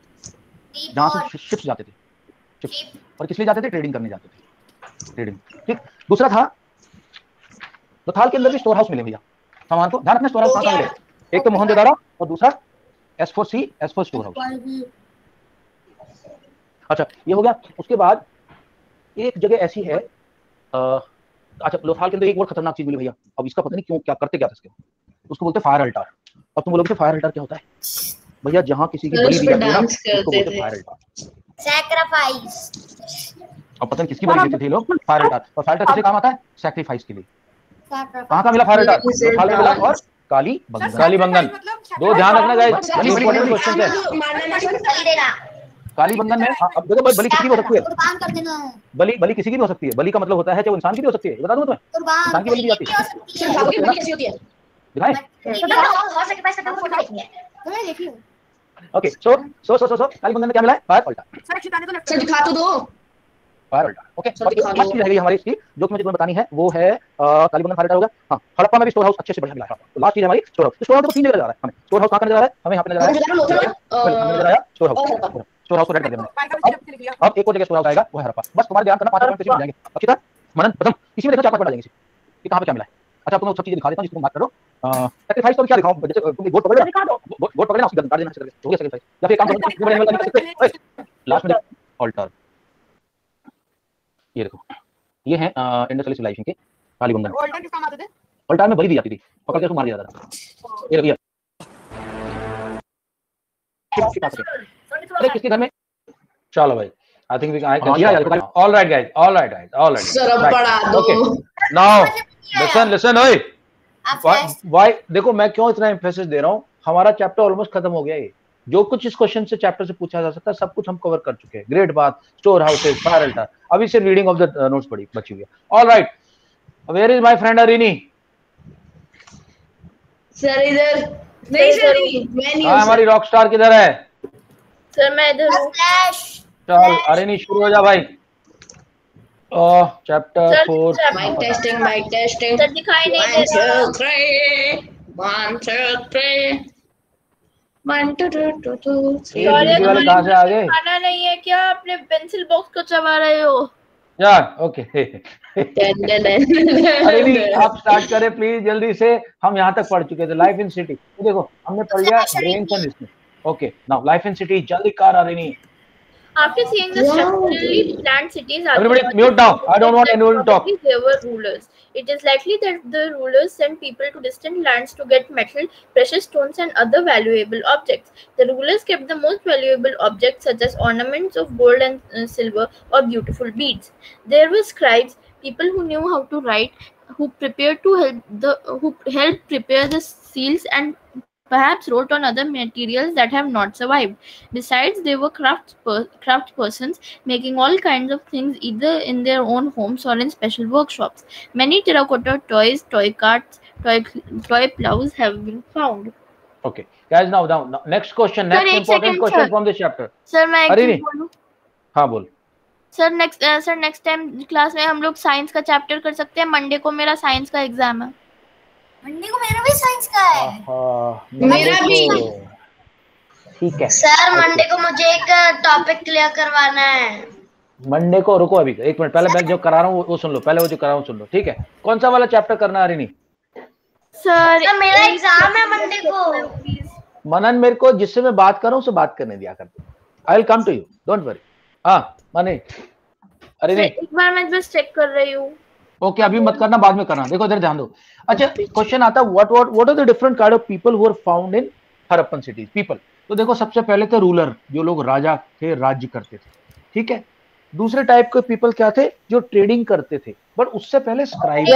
जहां से शिप्स जाते थे, शिप्स, और किस लिए जाते थे, ट्रेडिंग करने जाते थे, ट्रेडिंग। ठीक, दूसरा था लोथाल के अंदर भी स्टोर हाउस मिले भैया, सामान को ध्यान रखना, स्टोर हाउस कहां मिले, एक तो मोहनजोदड़ो और दूसरा S4C, S4 स्टोर हाउस। अच्छा ये हो गया। उसके बाद एक जगह ऐसी है, अच्छा लोथाल के अंदर एक और खतरनाक चीज मिली भैया, अब इसका पता नहीं क्यों क्या करते क्या था, उसको बोलते फायर अल्टार। अब तुम बोलोगे फायर अल्टार क्या होता है भैया, जहां किसी की बलि दी जाती है ना उसको बोलते फायर अल्टार, सैक्रिफाइस। अब पता नहीं किसकी बलि देते थे लोग, फायर अल्टार। और फायर अल्टार किसे काम आता है, सैक्रिफाइस के लिए। कहां का मिला फायर अल्टार, लोथाल में मिला और कालीबंगन। दो ध्यान रखना गाइस, इंपॉर्टेंट क्वेश्चन है। कालीबंगन में अब देखो बलि किसी की हो सकती है, बलि किसी की भी हो सकती है, बलि का मतलब होता है चाहे वो इंसान की भी हो सकती है, बता दूं तुम्हें, इंसान की बलि दी जाती है, दिखाएं। ओके सो कालीबंगन में क्या मिला है, फायर अल्टार। दिखा तो दो, फायर अल्टार। ओके लास्ट चीज रह गई हमारी इसकी जो कि मुझे तुम्हें बतानी है, वो है कालीबंगन फायर अल्टार होगा। हाँ हड़प्पा में भी स्टोर हाउस अच्छे से बढ़िया मिला है। तो लास्ट चीज हमारी स्टोर हाउस। स्टोर हाउस को 3 जगह जा रहा है हमें, स्टोर हाउस कहां नजर आ रहा है, हमें यहां पे नजर आ रहा है, स्टोर हाउस, स्टोर हाउस को रेड कर दिया। अब एक और जगह स्टोर हाउस आएगा, वो है हड़प्पा। बस तुम्हारे ध्यान करना 5 पॉइंट मिल जाएंगे। अच्छी तरह मनन प्रथम इसी में देखो 4 पॉइंट आ जाएंगे कि कहां पे क्या मिला है। अच्छा तुम सब चीजें दिखा देता हूं जिसको बात करो। सैक्रिफाइस तो क्या दिखाऊं, जैसे तुम बोर्ड पकड़ लो, बोर्ड पकड़ना उसकी गार्ड देना से हो गया सैक्रिफाइस, या फिर काम करो लास्ट में अल्टार। ये देखो ये है इंडस वैली सिविलाइजेशन के कालीबंगन। अल्टार किस काम आते थे, अल्टार में बलि दी जाती थी, पकड़ के उसको मार दिया जाता था। ये देखिए अरे किसके घर में, चलो भाई I think we can all right guys sir अब पढ़ा दो। ओके नाउ लिसन ओए व्हाई, देखो मैं क्यों इतना एम्फेसिस दे रहा हूं, हमारा चैप्टर ऑलमोस्ट खत्म हो गया है। जो कुछ इस क्वेश्चन से चैप्टर से पूछा जा सकता है सब कुछ हम कवर कर चुके हैं। ग्रेट बात, स्टोर हाउसेस, फायर अल्टार, अभी से रीडिंग ऑफ द नोट्स बची हुई है। All right, where is my friend Arini? Sir इधर नहीं सर, मैं नहीं हूं। हमारी रॉक स्टार किधर है? सर मैं इधर हूं। चल अरिनी शुरू हो जा भाई। चैप्टर 4 माइक टेस्टिंग सर दिखाई नहीं दे रहा। 1 2 3 1 2 2 3 वाले कहां से आ गए? खाना नहीं है क्या, अपने पेंसिल बॉक्स को चबा रहे हो यार? ओके अरिनी आप स्टार्ट करें प्लीज जल्दी से, हम यहां तक पढ़ चुके थे लाइफ इन सिटी। तो देखो हमने पढ़ लिया ब्रेन्स एंड इसमें। Okay now life in city, जल्दी कर Arani. After seeing the structurally planned cities, everybody mute down. I don't want anyone to talk. There were rulers. It is likely that the rulers sent people to distant lands to get metal, precious stones, and other valuable objects. The rulers kept the most valuable objects such as ornaments of gold and silver or beautiful beads. There were scribes, people who knew how to write, who helped prepare the seals and perhaps wrote on other materials that have not survived. Besides, there were craft persons making all kinds of things either in their own homes or in special workshops. Many terracotta toys, toy carts, toy plows have been found. Okay, guys, now next question, next important question from this chapter. Sir, मैं एक चीज बोलूं? हाँ बोल। Sir next time class में हम लोग science का चैप्टर कर सकते हैं। मंडे को मेरा साइंस का एग्जाम है। मंडे को मेरा भी साइंस का है। मेरा भी। ठीक है सर मंडे को मुझे एक टॉपिक क्लियर करवाना है। मंडे को रुको अभी 1 मिनट, पहले मैं जो करा रहा हूँ वो सुन लो, पहले वो जो करा रहा हूँ सुन लो, ठीक है? कौन सा वाला चैप्टर करना है अरिनी? सर मेरा एग्जाम है मंडे को। मनन मेरे को जिससे मैं बात कर रहा हूँ उससे बात करने दिया कर, I will come to you, don't worry. हाँ मने अरिनी एक बार मैं बस चेक कर रही हूँ। ओके अभी मत करना, बाद में करना। देखो इधर ध्यान दो। अच्छा क्वेश्चन आता है what are the different kind of people who are found in Harappan cities? People तो देखो सबसे पहले थे रूलर, जो लोग राजा थे, राज्य करते थे, ठीक है? दूसरे टाइप के पीपल क्या थे? जो ट्रेडिंग करते थे। बट उससे पहले स्क्राइब।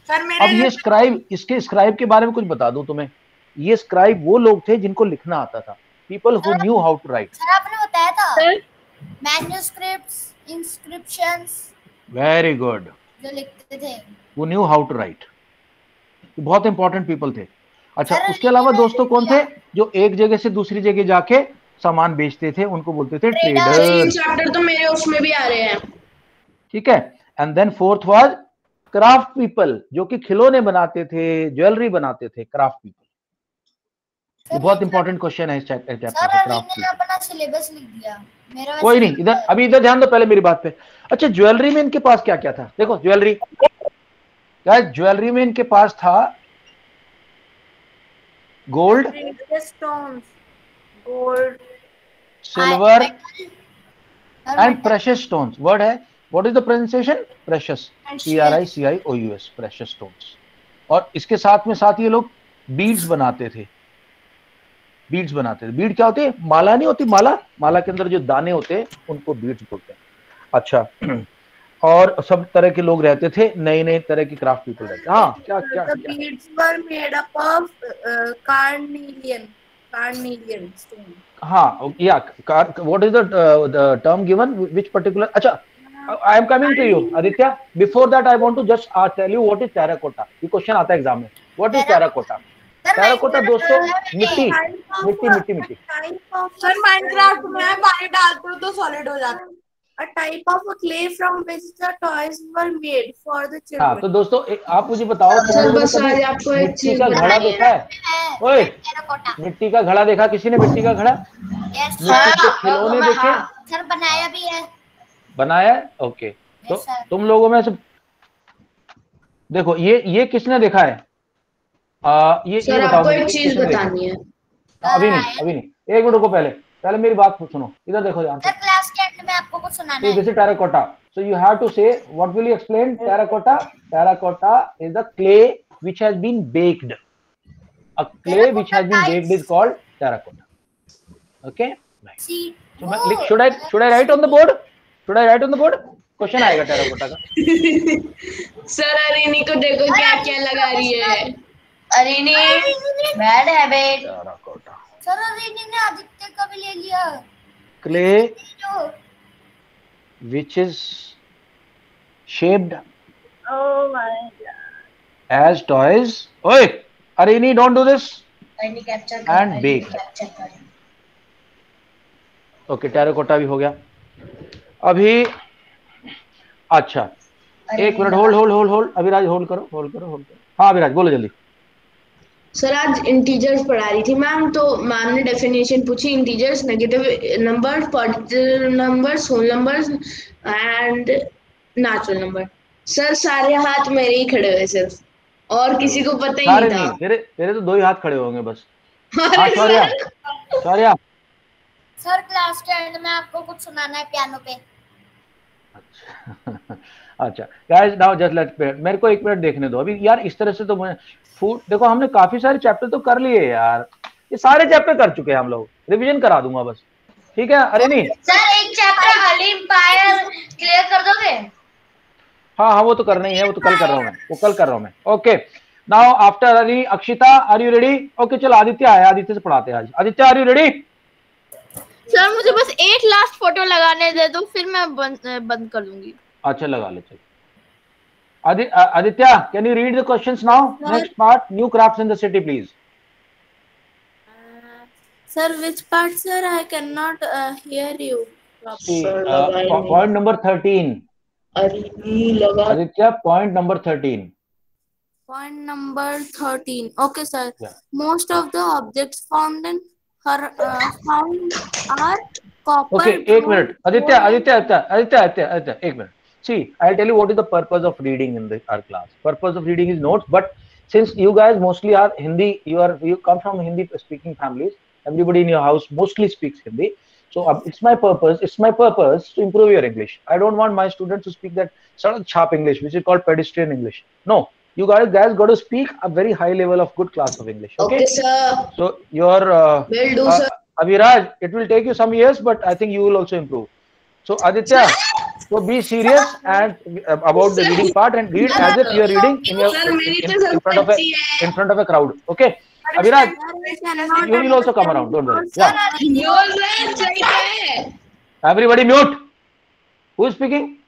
अब ये स्क्राइब, इसके स्क्राइब के बारे में कुछ बता दूं तुम्हें। ये स्क्राइब वो लोग थे जिनको लिखना आता था, people who knew how to write. Sir आपने बताया था मैन्युस्क्रिप्ट्स, इंस्क्रिप्शंस। Very good. जो लिखते थे, वो न्यू हाउ टू राइट। बहुत इंपॉर्टेंट पीपल थे। अच्छा, उसके अलावा दोस्तों कौन थे जो एक जगह से दूसरी जगह जाके सामान बेचते थे? उनको बोलते थे ट्रेडर। ये चैप्टर तो मेरे उसमें भी आ रहे हैं। ठीक है। And then fourth was craft people, जो कि खिलौने बनाते थे, ज्वेलरी बनाते थे। क्राफ्ट पीपल, ये बहुत इंपॉर्टेंट क्वेश्चन है इस चैप्टर से। क्राफ्ट पीपल अपना सिलेबस लिख दिया मेरा। कोई नहीं, इधर अभी इधर ध्यान दो पहले मेरी बात पे। अच्छा, ज्वेलरी में इनके पास क्या क्या था? देखो ज्वेलरी, क्या ज्वेलरी में इनके पास था? Gold, stones, gold, silver and precious stones. Word है, what is the pronunciation? Precious, PRICIOUS, precious stones. और इसके साथ में साथ ये लोग बीड्स बनाते थे। बीड्स बनाते थे। बीड क्या होती है? माला नहीं होती, माला, माला के अंदर जो दाने होते हैं उनको बीड्स बोलते हैं। अच्छा, और सब तरह के लोग रहते थे, नए नए तरह के क्राफ्ट पीपल रहते। हाँ, क्या क्या the beads were made up of carnelian stone. हाँ, या what is the term given, which particular? अच्छा, I am coming to you Aditya. Before that I want to just tell you what is terracotta. ये question आता है exam में। What is terracotta? Terracotta दोस्तों मिट्टी मिट्टी मिट्टी मिट्टी। सर माइनक्राफ्ट में पानी डालते हो तो सॉलिड हो जाता है। A type of a clay from which the toys were made for the children. हाँ, तो दोस्तों आप मुझे बताओ, आपको एक मिट्टी का घड़ा देखा है? ओए, मिट्टी का घड़ा देखा किसी ने? मिट्टी का घड़ा, मिट्टी के खिलौने देखे? सर बनाया भी है। बनाया है? ओके। तो तुम लोगों में से देखो, ये किसने देखा है? ये सर बताओ, आपको एक चीज बतानी है। अभी नहीं, एक मिनट रुको, पहले मेरी बात सुनो, इधर देखो ध्यान से। क्लास के एंड में आपको कुछ सुनाना है। This is terracotta, so you have to say what will you explain? Terracotta, terracotta is the clay which has been baked. A clay which has been baked is called terracotta. Okay, nice. So should I write on the board? Should I write on the board? Question आएगा terracotta का। Sir Arani को देखो क्या क्या लगा रही है। Arani bad habit. Terracotta, sir Arani ने आदित्य का भी ले लिया। clay which is shaped as toys. Oi, Arini, don't do this. And baked. Okay, terracotta भी हो गया। अभी अच्छा, एक मिनट, होल्ड। अभिराज होल्ड करो। हाँ अभिराज बोलो जल्दी। सर आज इंटीजर्स पढ़ा रही थी मैम, तो मैम ने डेफिनेशन पूछी। Integers, negative numbers, positive numbers, whole numbers and natural number. Sir सारे हाथ मेरे ही खड़े हुए सिर्फ, और किसी को पता ही नहीं था। तेरे तो 2 ही हाथ खड़े होंगे बस। शौर्या सर क्लास के एंड में आपको कुछ सुनाना है पियानो पे। अच्छा गाइस, नाउ जस्ट लेट्स मेरे को 1 मिनट देखने दो अभी यार। इस तरह से तो मैं फूड, देखो हमने काफी सारे चैप्टर तो कर लिए यार, ये सारे चैप्टर कर चुके हैं हम लोग। रिवीजन करा दूंगा बस, ठीक है? अरे नहीं सर, एक चैप्टर हॉली एम्पायर क्लियर कर दोगे? हाँ, वो तो करना ही है, वो तो कल कर रहा हूँ मैं। ओके, नाउ आफ्टर अरी, Akshita are you ready? Okay चलो, आदित्य आया, आदित्य से पढ़ाते हैं आज। Aditya are you ready? Sir मुझे बस 8 लास्ट फोटो लगाने दे दो, फिर मैं बंद कर दूंगी। अच्छा लगा ले, चलो। Aditya, can you read the questions now? Next part, new crafts in the city, please. Sir, which part, sir? I cannot hear you. See, point number 13. Aditya, point number 13. Point number 13. Okay, sir. Yeah. Most of the objects found are copper. Okay, 1 minute. Aditya, 1 minute. See, I'll tell you what is the purpose of reading in our class. Purpose of reading is notes, but since you guys mostly are Hindi, you come from Hindi speaking families. Everybody in your house mostly speaks Hindi. So it's my purpose to improve your English. I don't want my students to speak that sort of sharp English, which is called pedestrian English. No, you guys got to speak a very high level of good class of English. Okay, sir. So your will do, sir. Aviraj, it will take you some years, but I think you will also improve. So Aditya, so be serious and about the reading part and read as if you are reading in front of a crowd. Okay, Aviraj, you will also come around. Don't worry. Yeah. Everybody mute. Who is speaking?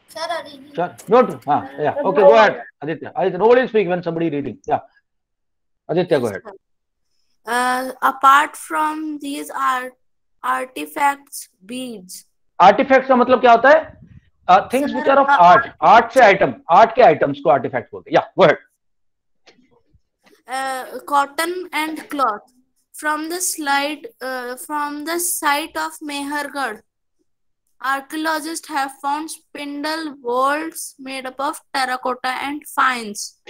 Sir, mute. Yeah. Okay, go ahead, Aditya. Nobody speak when somebody reading. Yeah. Aditya, go ahead. Apart from these artifacts, beads. Artifacts का मतलब क्या होता है? Things which are of art. Art से item. Art के items को artifacts बोलते हैं. Yeah, go ahead. Cotton and cloth. From the site of Mehergarh, archaeologists have found spindle whorls made up of terracotta and fines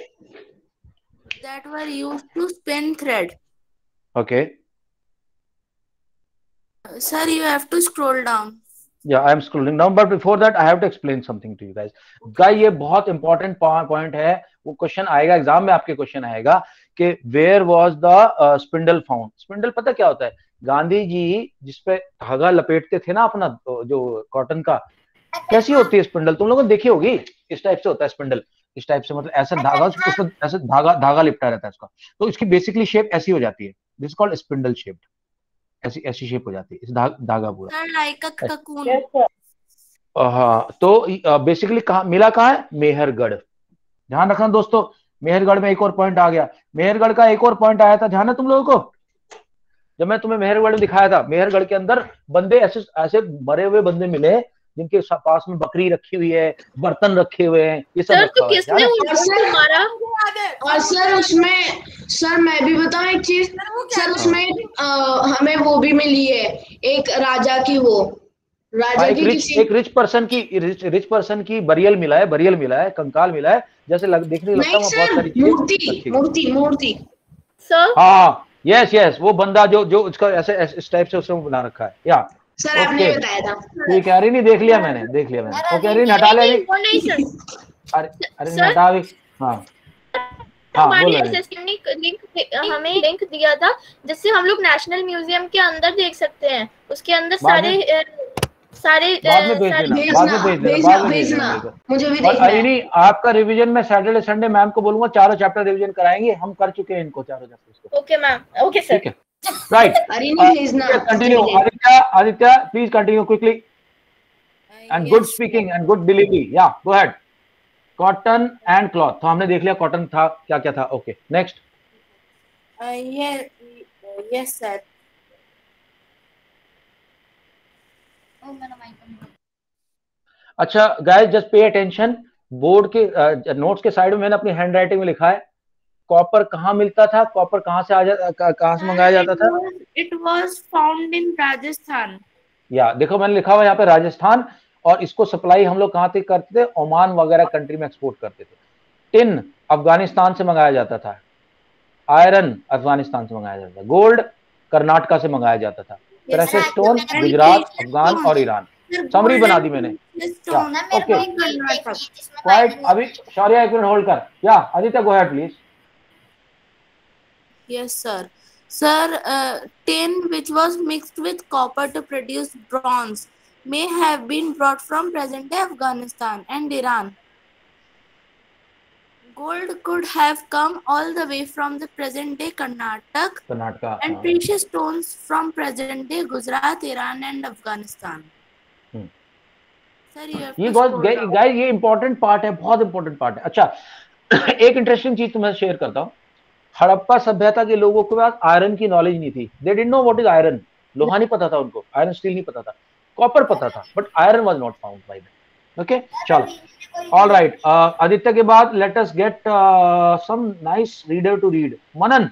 that were used to spin thread. Okay. Sir, you have to scroll down. Yeah, I am scrolling down, but before that I have to explain something to you guys. Guys, ये बहुत important point है. वो question आएगा exam में, आपके question आएगा कि where was the spindle found. Spindle पता क्या होता है? गांधी जी जिसपे धागा लपेटते थे ना अपना, जो कॉटन का, कैसी होती है स्पिंडल? तुम लोगों ने देखी होगी. इस टाइप से होता है स्पिंडल. इस टाइप से, मतलब ऐसा धागा, उसमें ऐसे धागा लिपटा रहता है इसका. तो इसकी बेसिकली शेप ऐसी हो जाती है. This called spindle shaped. ऐसी शेप हो जाती है इस धागा पूरा. लाइक अ ककून. हाँ, तो बेसिकली मिला कहाँ है? मेहरगढ़. ध्यान रखना दोस्तों, मेहरगढ़ में एक और पॉइंट आ गया. मेहरगढ़ का एक और पॉइंट आया था, ध्यान है तुम लोगों को? जब मैं तुम्हें मेहरगढ़ में दिखाया था, मेहरगढ़ के अंदर बंदे ऐसे मरे हुए बंदे मिले जिनके पास में बकरी रखी हुई है, बर्तन रखे हुए हैं, ये सब रखा हुआ है. मारा. और सर उसमें, सर मैं भी बताऊं एक चीज. सर उसमें हमें वो भी मिली है, एक राजा की, वो राजा की एक रिच पर्सन की बरियल मिला है, कंकाल मिला है. जैसे देखने लगता है बहुत सारी चीजें. मूर्ति सर. हाँ, यस, वो बंदा जो उसका ऐसे इस टाइप से उसने बना रखा है. या सर आपने बताया था. ठीक है, अरे नहीं, देख लिया मैंने. ओके, अरे हटा ले. अरे हटा भी. हाँ, हमें लिंक दिया था जिससे हम लोग नेशनल म्यूजियम के अंदर देख सकते हैं. उसके अंदर सारे भेजना मुझे भी देखना है. अरे नहीं, आपका रिवीजन में सैटरडे संडे मैम को बोलूंगा, चारों चैप्टर रिवीजन कराएंगे. हम कर चुके हैं इनको चारों chapter. Okay ma'am. Okay sir. ठीक है, right. Continue Aditya, please continue quickly. And good speaking and good delivery. Ya, go ahead. Cotton and cloth. तो हमने देख लिया कॉटन था, क्या था. Okay, next. Yes sir. अच्छा guys, just pay attention. Board के नोट्स के साइड में मैंने अपनी हैंड राइटिंग में लिखा है कॉपर कहाँ मिलता था, कॉपर कहाँ से मंगाया जाता था. It was found in Rajasthan. या देखो, मैंने लिखा हुआ यहाँ पे राजस्थान. और इसको सप्लाई हम लोग कहाँ तक करते थे? ओमान वगैरह कंट्री में एक्सपोर्ट करते थे. टिन अफगानिस्तान से मंगाया जाता था. आयरन अफगानिस्तान से मंगाया जाता था. गोल्ड कर्नाटका से मंगाया जाता था. प्रेशियस स्टोन गुजरात, अफगान और ईरान. समरी बना दी मैंने. Okay, quite. अभी शौर्य एक मिनट होल्ड कर. या Aditya, go ahead please. Yes, sir. Sir, tin which was mixed with copper to produce bronze may have been brought from present-day Afghanistan and Iran. Gold could have come all the way from the present-day Karnataka, and precious stones from present-day Gujarat, Iran and Afghanistan. Sir, you have to scroll down. Guys, ये important part है, बहुत important part है. अच्छा, एक interesting चीज तुम्हें share करता हूँ. हड़प्पा सभ्यता के लोगों के पास आयरन की नॉलेज नहीं थी. They didn't know what is iron. लोहा नहीं पता था उनको, आयरन स्टील नहीं पता था, कॉपर पता था, but iron was not found by them. Okay, चलो, ऑल राइट. आदित्य के बाद let us get some nice reader to read. Manan.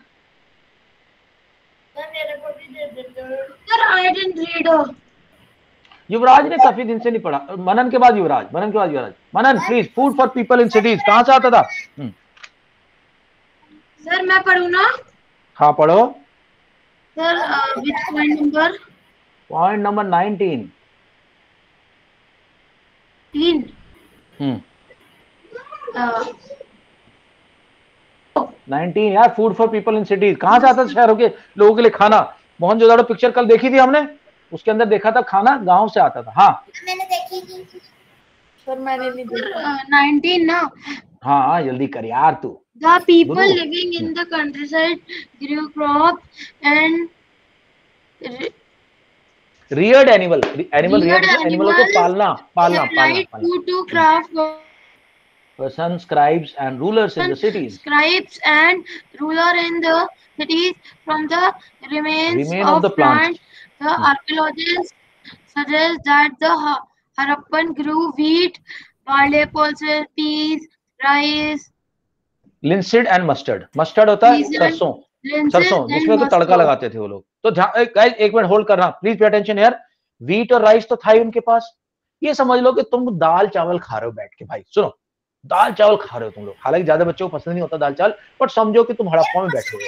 Sir I didn't read. Yuvraj ने काफी दिन से नहीं पढ़ा. मनन के बाद Yuvraj. Manan please. Food for people in cities कहां से आता था? सर मैं पढ़ूं ना? हाँ, पढ़ो. Sir which point number? Point number 19. 19 यार. Food for people in cities कहां से आता था? शहरों के लोगों के लिए खाना. मोहनजोदड़ो पिक्चर कल देखी थी हमने, उसके अंदर देखा था खाना गांव से आता था. हाँ, मैंने देखी थी. सर मैंने नहीं देखा. 19 ना? हाँ, जल्दी कर यार तू. The people living in the countryside grew crops and reared animal, एनिमलों को पालना। to craft persons, scribes and rulers in the cities. Scribes and ruler in the cities from the remains of the plant. The archaeologists suggest that the Harappan grew wheat, barley, pulses, peas, rice, linseed and mustard. Mustard होता है सरसों, जिसमें तो तड़का लगाते थे वो लोग। तो गाइस एक मिनट होल्ड करना, प्लीज पे अटेंशन यार। व्हीट और राइस तो था ही उनके पास। ये समझ लो कि तुम दाल चावल खा रहे हो बैठ के। भाई सुनो, दाल चावल खा रहे हो तुम लोग, हालांकि ज्यादा बच्चों को पसंद नहीं होता दाल चावल, बट समझो कि तुम हड़प्पा में बैठे हो।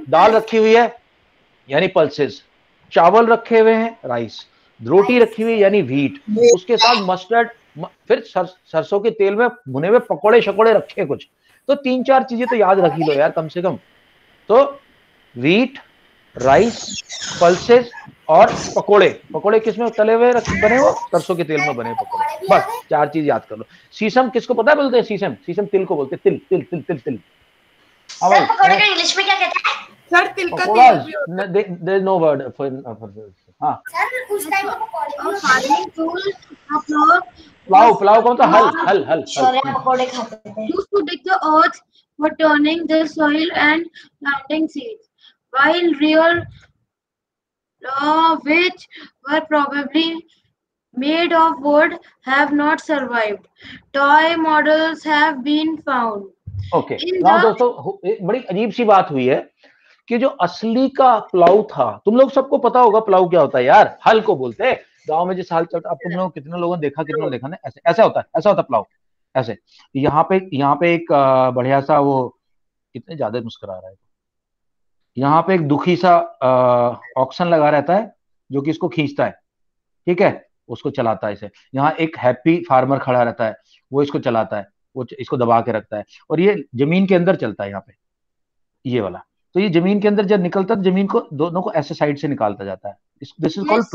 दाल रखी हुई है यानी पल्सेस, चावल रखे हुए हैं राइस, रोटी रखी हुई है यानी व्हीट, उसके साथ मस्टर्ड, फिर सरसों के तेल में भुने हुए पकोड़े शकोड़े रखे कुछ। तो 3-4 चीजें तो याद रख ही लो यार कम से कम। तो व्हीट, राइस, पल्सेस और पकोड़े किसमें तले हुए बने हुए? सरसों के तेल में बने पकोड़े। बस 4 चीज याद कर लो। सीसम किसको पता है बोलते हैं? सीसम तिल को बोलते हैं। तिल। सर पकोड़े का इंग्लिश में क्या कहते हैं? सर तिल का तेल। There is no word for हां सर उस टाइम में पकोड़े farming tools, प्लाव कौन सा? हल शौर्य पकोड़े खाते थे। used to dig the earth for turning the soil and planting seeds, while real which were probably made of wood have not survived. Toy models have been found. Okay now दोस्तों एक बड़ी अजीब सी बात हुई है कि जो असली का प्लाव था, तुम लोग सबको पता होगा प्लाव क्या होता है यार, हल को बोलते हैं। गांव में जिस हाल चलता, अब तुम लोग कितने लोगों ने देखा ना, ऐसा होता प्लाव ऐसे। यहाँ पे एक बढ़िया सा, वो कितने ज्यादा मुस्कुरा रहा है, यहाँ पे एक दुखी सा ऑक्शन लगा रहता है जो कि इसको खींचता है, ठीक है, उसको चलाता है इसे। यहाँ एक हैप्पी फार्मर खड़ा रहता है, वो इसको चलाता है, वो इसको दबा के रखता है, और ये जमीन के अंदर चलता है यहाँ पे, ये वाला। तो ये जमीन के अंदर जब निकलता है, जमीन को दोनों को ऐसे साइड से निकालता जाता है। This is called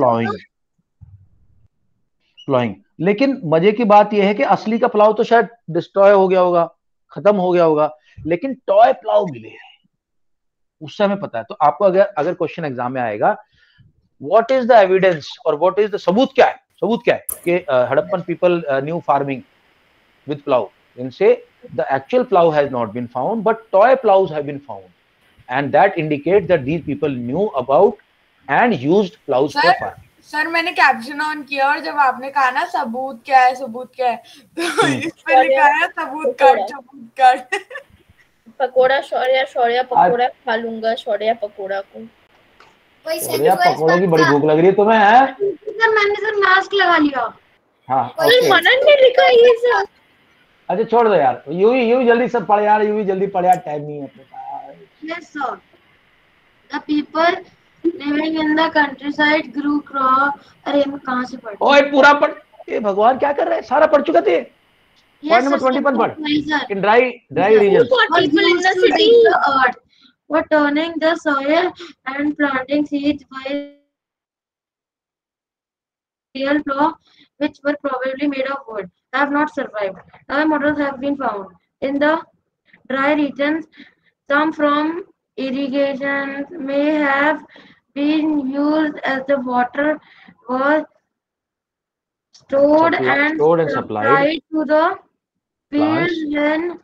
ploughing. लेकिन मजे की बात यह है कि असली का प्लाव तो शायद डिस्ट्रॉय हो गया होगा, खत्म हो गया होगा, लेकिन टॉय प्लाव मिले हैं, उससे हमें पता है। तो आपको अगर क्वेश्चन एग्जाम में आएगा, व्हाट इज द एविडेंस और व्हाट इज द सबूत क्या है कि Harappan people knew farming with plough, इनसे the actual plough has not been found but toy ploughs have been found, and that indicate that these people knew about and used ploughs for farming. Sir मैंने caption on किया और जब आपने कहा ना सबूत क्या है तो इस पे लिखा है सबूत कर पकोड़ा शौर्य पकोड़ा खा लूंगा, शौर्य पकोड़ा को। पकोड़े की बड़ी भूख लग रही है तुम्हें? है सर मैंने सर मास्क लगा लिया। हाँ मनन ने लिखा ये सब। अच्छा छोड़ दो यार, यू जल्दी सब पढ़ यार, जल्दी पढ़ यार, टाइम नहीं है अपने पास। Yes sir. The people living in the countryside grew crop. अरे मैं कहाँ से पढ़? ओए पूरा पढ़। ये भगवान क्या कर रहे हैं? सारा पढ़ चुका थे। पॉइंट नंबर 21 पढ़। In dry regions. People in the city were turning the soil and planting seeds by real plow, which were probably made of wood, have not survived. Other models have been found in the dry regions. Some from irrigation may have been used as the water was stored and supplied to the fields when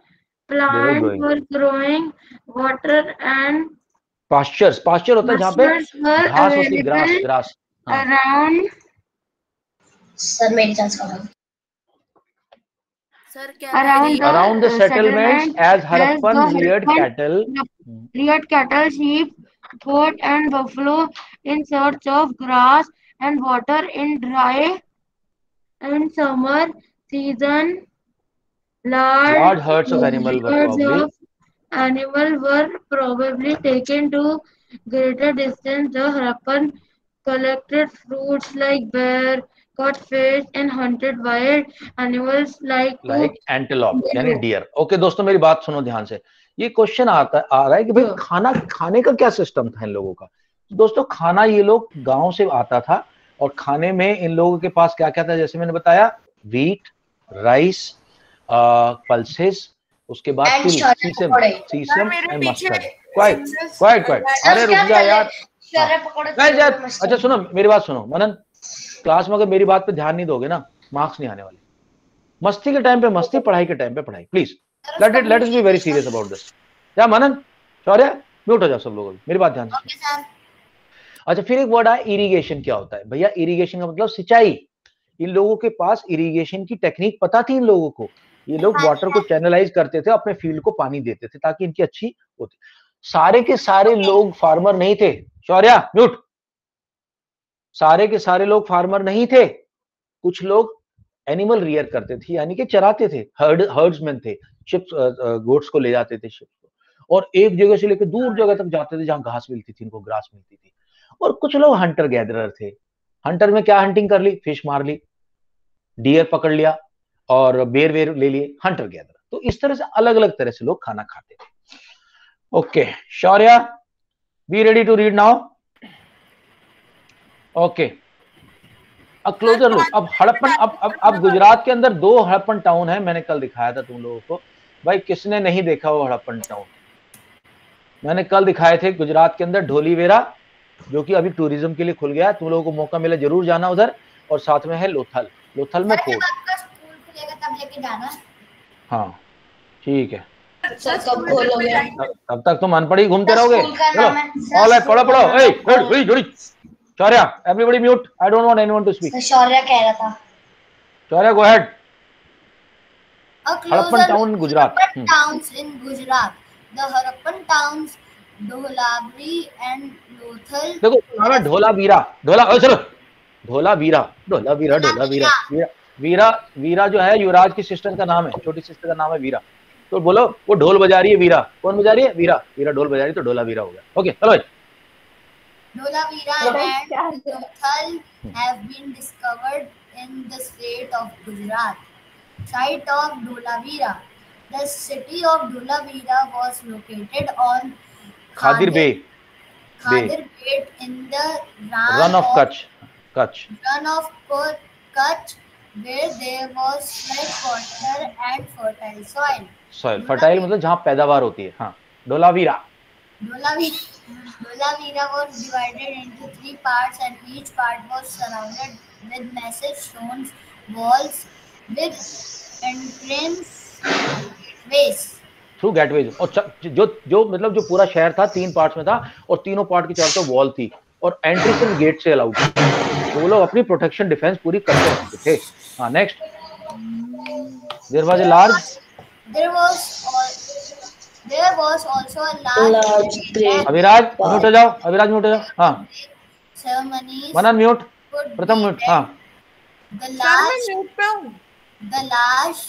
plants were growing. Water and pastures होता है जहाँ पे घास होती है, grass around. Sir मेरी chance का around the settlements as Harappan reared cattle, sheep, goat and buffalo in search of grass and water in dry and summer season. Large herds of animals were probably taken to greater distance. The Harappan collected fruits like bear, caught fish and hunted wild animals like antelope यानी deer. Okay दोस्तों मेरी बात सुनो ध्यान से। ये question आ रहा है कि भाई खाना खाने का क्या सिस्टम था इन लोगों का। दोस्तों खाना ये लोग गांव से आता था, और खाने में इन लोगों के पास क्या क्या था, जैसे मैंने बताया, व्हीट, राइस, पल्सेस, उसके बाद सीसम एंड मस्टर्ड। क्वाइट अरे रुक जा यार, अच्छा सुनो मेरी बात सुनो मनन, क्लास में अगर मेरी बात पे ध्यान नहीं दोगे ना, मार्क्स नहीं आने वाले। मस्ती के टाइम पे मस्ती, पढ़ाई के टाइम पे पढ़ाई, please let us be very serious about this. क्या मनन, शौर्य, म्यूट हो जाओ सब लोग, मेरी बात ध्यान से। अच्छा फिर एक वर्ड है इरिगेशन। क्या होता है भैया इरिगेशन का मतलब सिंचाई। इन लोगों के पास इरिगेशन की टेक्निक पता थी इन लोगों को। ये लोग वाटर को चैनलाइज करते थे, अपने फील्ड को पानी देते थे ताकि इनकी अच्छी होती। सारे के सारे लोग फार्मर नहीं थे। शौर्या म्यूट। सारे के सारे लोग फार्मर नहीं थे। कुछ लोग एनिमल रियर करते थे, यानी कि चराते थे, हर्ड्समैन थे, शिप्स गोट्स को ले जाते थे शिप्स को, और एक जगह से लेकर दूर जगह तक जाते थे जहां घास मिलती थी, इनको ग्रास मिलती थी। और कुछ लोग हंटर गैदरर थे। हंटर में क्या हंटिंग कर ली, फिश मार ली, डियर पकड़ लिया और बेर वेर ले लिए, हंटर गैदरर। तो इस तरह से अलग अलग तरह से लोग खाना खाते थे। Okay Shaurya, be ready to read now. Okay अब क्लोजर लुक। अब हड़प्पन, अब गुजरात के अंदर 2 हड़प्पन टाउन है, मैंने कल दिखाया था तुम लोगों को। भाई किसने नहीं देखा वो हड़प्पन टाउन? मैंने कल दिखाए थे गुजरात के अंदर ढोलीवेरा, जो कि अभी टूरिज्म के लिए खुल गया है, तुम लोगों को मौका मिला जरूर जाना उधर। और साथ में है लोथल, लोथल में फोर्ट। स्कूल खुलेगा तब लेके जाना। हाँ ठीक है, कब खोलोगे? तब तक तुम अनपढ़ ही घूमते रहोगे। चलो ऑल राइट, पढ़ो पढ़ो। ए जोड़ी Shaurya, everybody mute, I don't want anyone to speak. Shaurya कह रहा था। Shaurya go ahead. Harappan town Gujarat. Towns in Gujarat. The Harappan towns Dholavira and Lothal. देखो नाम है ढोलावीरा, चलो ढोलावीरा, ढोलावीरा, ढोलावीरा, वीरा, वीरा जो है युवराज की सिस्टर का नाम है, छोटी सिस्टर का नाम है वीरा। तो बोलो वो ढोल बजा रही है, वीरा कौन बजा रही है? वीरा, वीरा ढोल बजा रही है, तो ढोलावीरा हो गया। ओके चलो भाई। Dholavira and Lothal have been discovered in the state of Gujarat. Site of Dholavira. The city of Dholavira was located on Khadir Bay in the run of Kutch, run of Kutch, where there was fresh water and fertile soil. fertile मतलब जहाँ पैदावार होती है। हाँ Dholavira was divided into 3 parts, and each part was surrounded with massive stone walls with entrance ways. Through gateways. और जो मतलब जो पूरा शहर था 3 पार्ट्स में था, और तीनों पार्ट की चारों तरफ वॉल थी, और एंट्री सिर्फ गेट से अलाउड थी। तो वो लोग अपनी प्रोटेक्शन डिफेंस पूरी करते रहते थे। हाँ next. There was a large, there was also a large Abhiraj mute हो जाओ, अभिराज म्यूट हो जाओ। हाँ ceremonies, Manan mute, Pratham mute. हाँ the large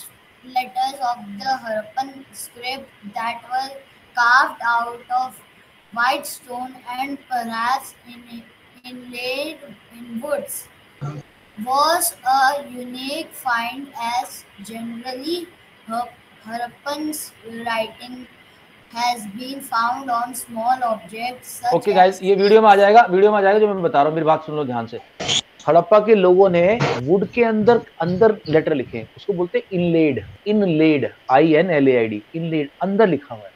letters of the Harappan script that were carved out of white stone and perhaps inlaid in woods was a unique find, as generally Harappan's writing has been found on small objects such okay guys, ये video में आ जाएगा जो मैं बता रहा हूँ, मेरी बात सुन लो ध्यान से। हड़प्पा के लोगों ने वुड के अंदर लेटर लिखे, उसको बोलते हैं इनलेड, INLAID, इनलेड, अंदर लिखा हुआ है।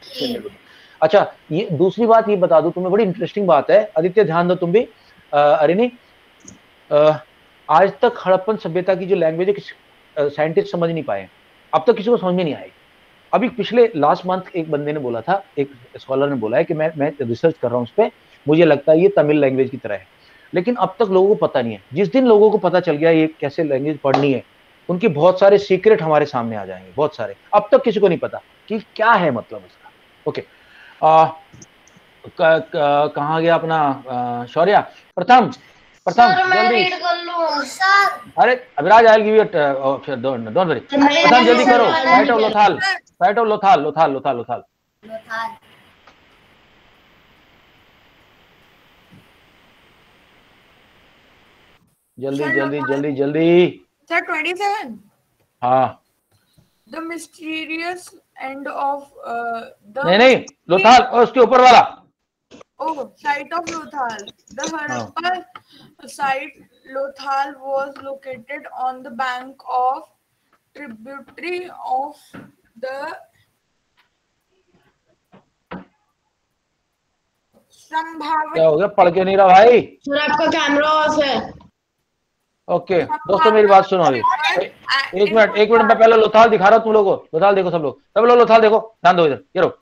अच्छा ये दूसरी बात ये बता दूं तुम्हें, बड़ी इंटरेस्टिंग बात है, आदित्य ध्यान दो तुम भी। अरे नहीं, आज तक हड़प्पन सभ्यता की जो लैंग्वेज है साइंटिस्ट समझ नहीं पाए, अब तक किसी को समझ में नहीं आई। अभी पिछले लास्ट मंथ एक बंदे ने बोला था, एक स्कॉलर ने बोला है कि मैं रिसर्च कर रहा हूँ उस पर, मुझे लगता है ये तमिल लैंग्वेज की तरह है, लेकिन अब तक लोगों को पता नहीं है। जिस दिन लोगों को पता चल गया ये कैसे लैंग्वेज पढ़नी है, उनके बहुत सारे सीक्रेट हमारे सामने आ जाएंगे, बहुत सारे। अब तक किसी को नहीं पता कि क्या है मतलब इसका। ओके कहाँ गया अपना शौर्या? प्रथम जल्दी। अरे Abhiraj I will give you, don't worry. प्रथम जल्दी करो। Site of Lothal. जल्दी। Sir, 27. हाँ The mysterious end of the. नहीं लोथाल, और उसके ऊपर वाला। Oh, site of Lothal. The Harappa site Lothal was located on the bank of tributary of the संभावित। क्या हो गया, पढ़ के नहीं रहा भाई? सर आपका कैमरा ऑफ है। ओके दोस्तों मेरी बात सुनो अभी, एक मिनट मैं पहले लोथाल दिखा रहा हूँ तुम लोगों को। लोथाल देखो सब लोग लोथाल देखो, ध्यान दो इधर, ये रो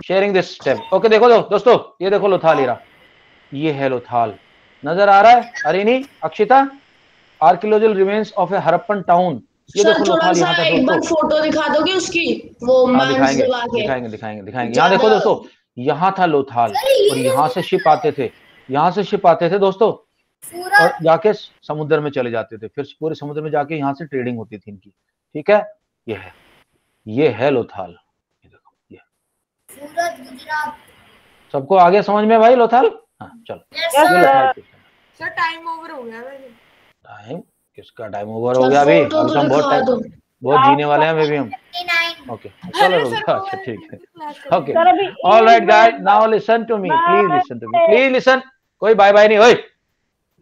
शेयरिंग दिस टैब। ओके देखो दोस्तों, ये देखो लोथाल हीरा, ये है लोथाल, नजर आ रहा है? अरे नहीं Akshita, archaeological remains of A Harappan town. ये देखो लोथाल यहाँ तक एक बार फोटो दिखा दोगे उसकी? वो दिखाएंगे। यहाँ देखो दोस्तों, यहाँ था लोथाल और यहाँ से शिप आते थे दोस्तों, और जाके समुद्र में चले जाते थे, फिर पूरे समुद्र में जाके यहाँ से ट्रेडिंग होती थी इनकी। ठीक है, ये है लोथाल। ये देखो, ये सूरत गुजरात। सबको आगे समझ में भाई लोथाल? हाँ चलो। सर टाइम ओवर हो गया। टाइम किसका टाइम ओवर हो गया? अभी हम बहुत जीने वाले हैं अभी हम। ओके चलो अच्छा ठीक है। Okay all right guys, now listen to me, please listen. कोई बाय बाय नहीं। ओए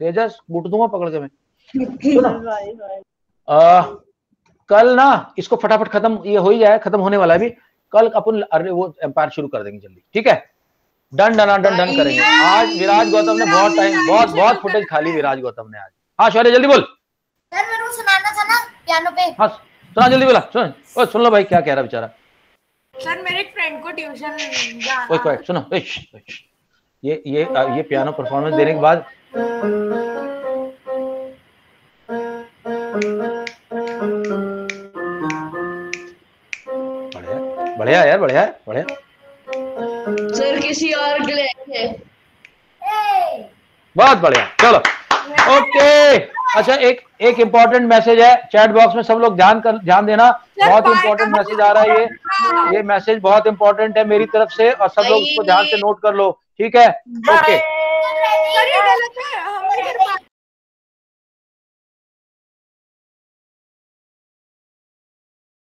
तेजस बूट दूंगा पकड़ के मैं। कल ना इसको फटाफट खत्म, ये हो ही जाए, खत्म होने वाला है अभी। कल अपन अरे वो एम्पायर शुरू कर देंगे जल्दी, ठीक है? डन करेंगे। आज विराज गौतम ने बहुत फुटेज खा ली विराज गौतम ने आज। हाँ शौर्य जल्दी बोल। सर मेरे को सुनाना था ना पियानो पे। हाँ सुना जल्दी बोला। सुन लो भाई क्या कह रहा बेचारा। सर मेरे एक फ्रेंड को ट्यूशन जाना। ओए सुनो, ये पियानो परफॉर्मेंस देने के बाद बढ़िया यार, बढ़िया। सर किसी और के लिए बहुत बढ़िया, चलो ओके। अच्छा एक इम्पोर्टेंट मैसेज है चैट बॉक्स में, सब लोग ध्यान देना। बहुत इंपॉर्टेंट मैसेज आ रहा है, ये मैसेज बहुत इंपॉर्टेंट है मेरी तरफ से, और सब लोग इसको ध्यान से नोट कर लो, ठीक है? ओके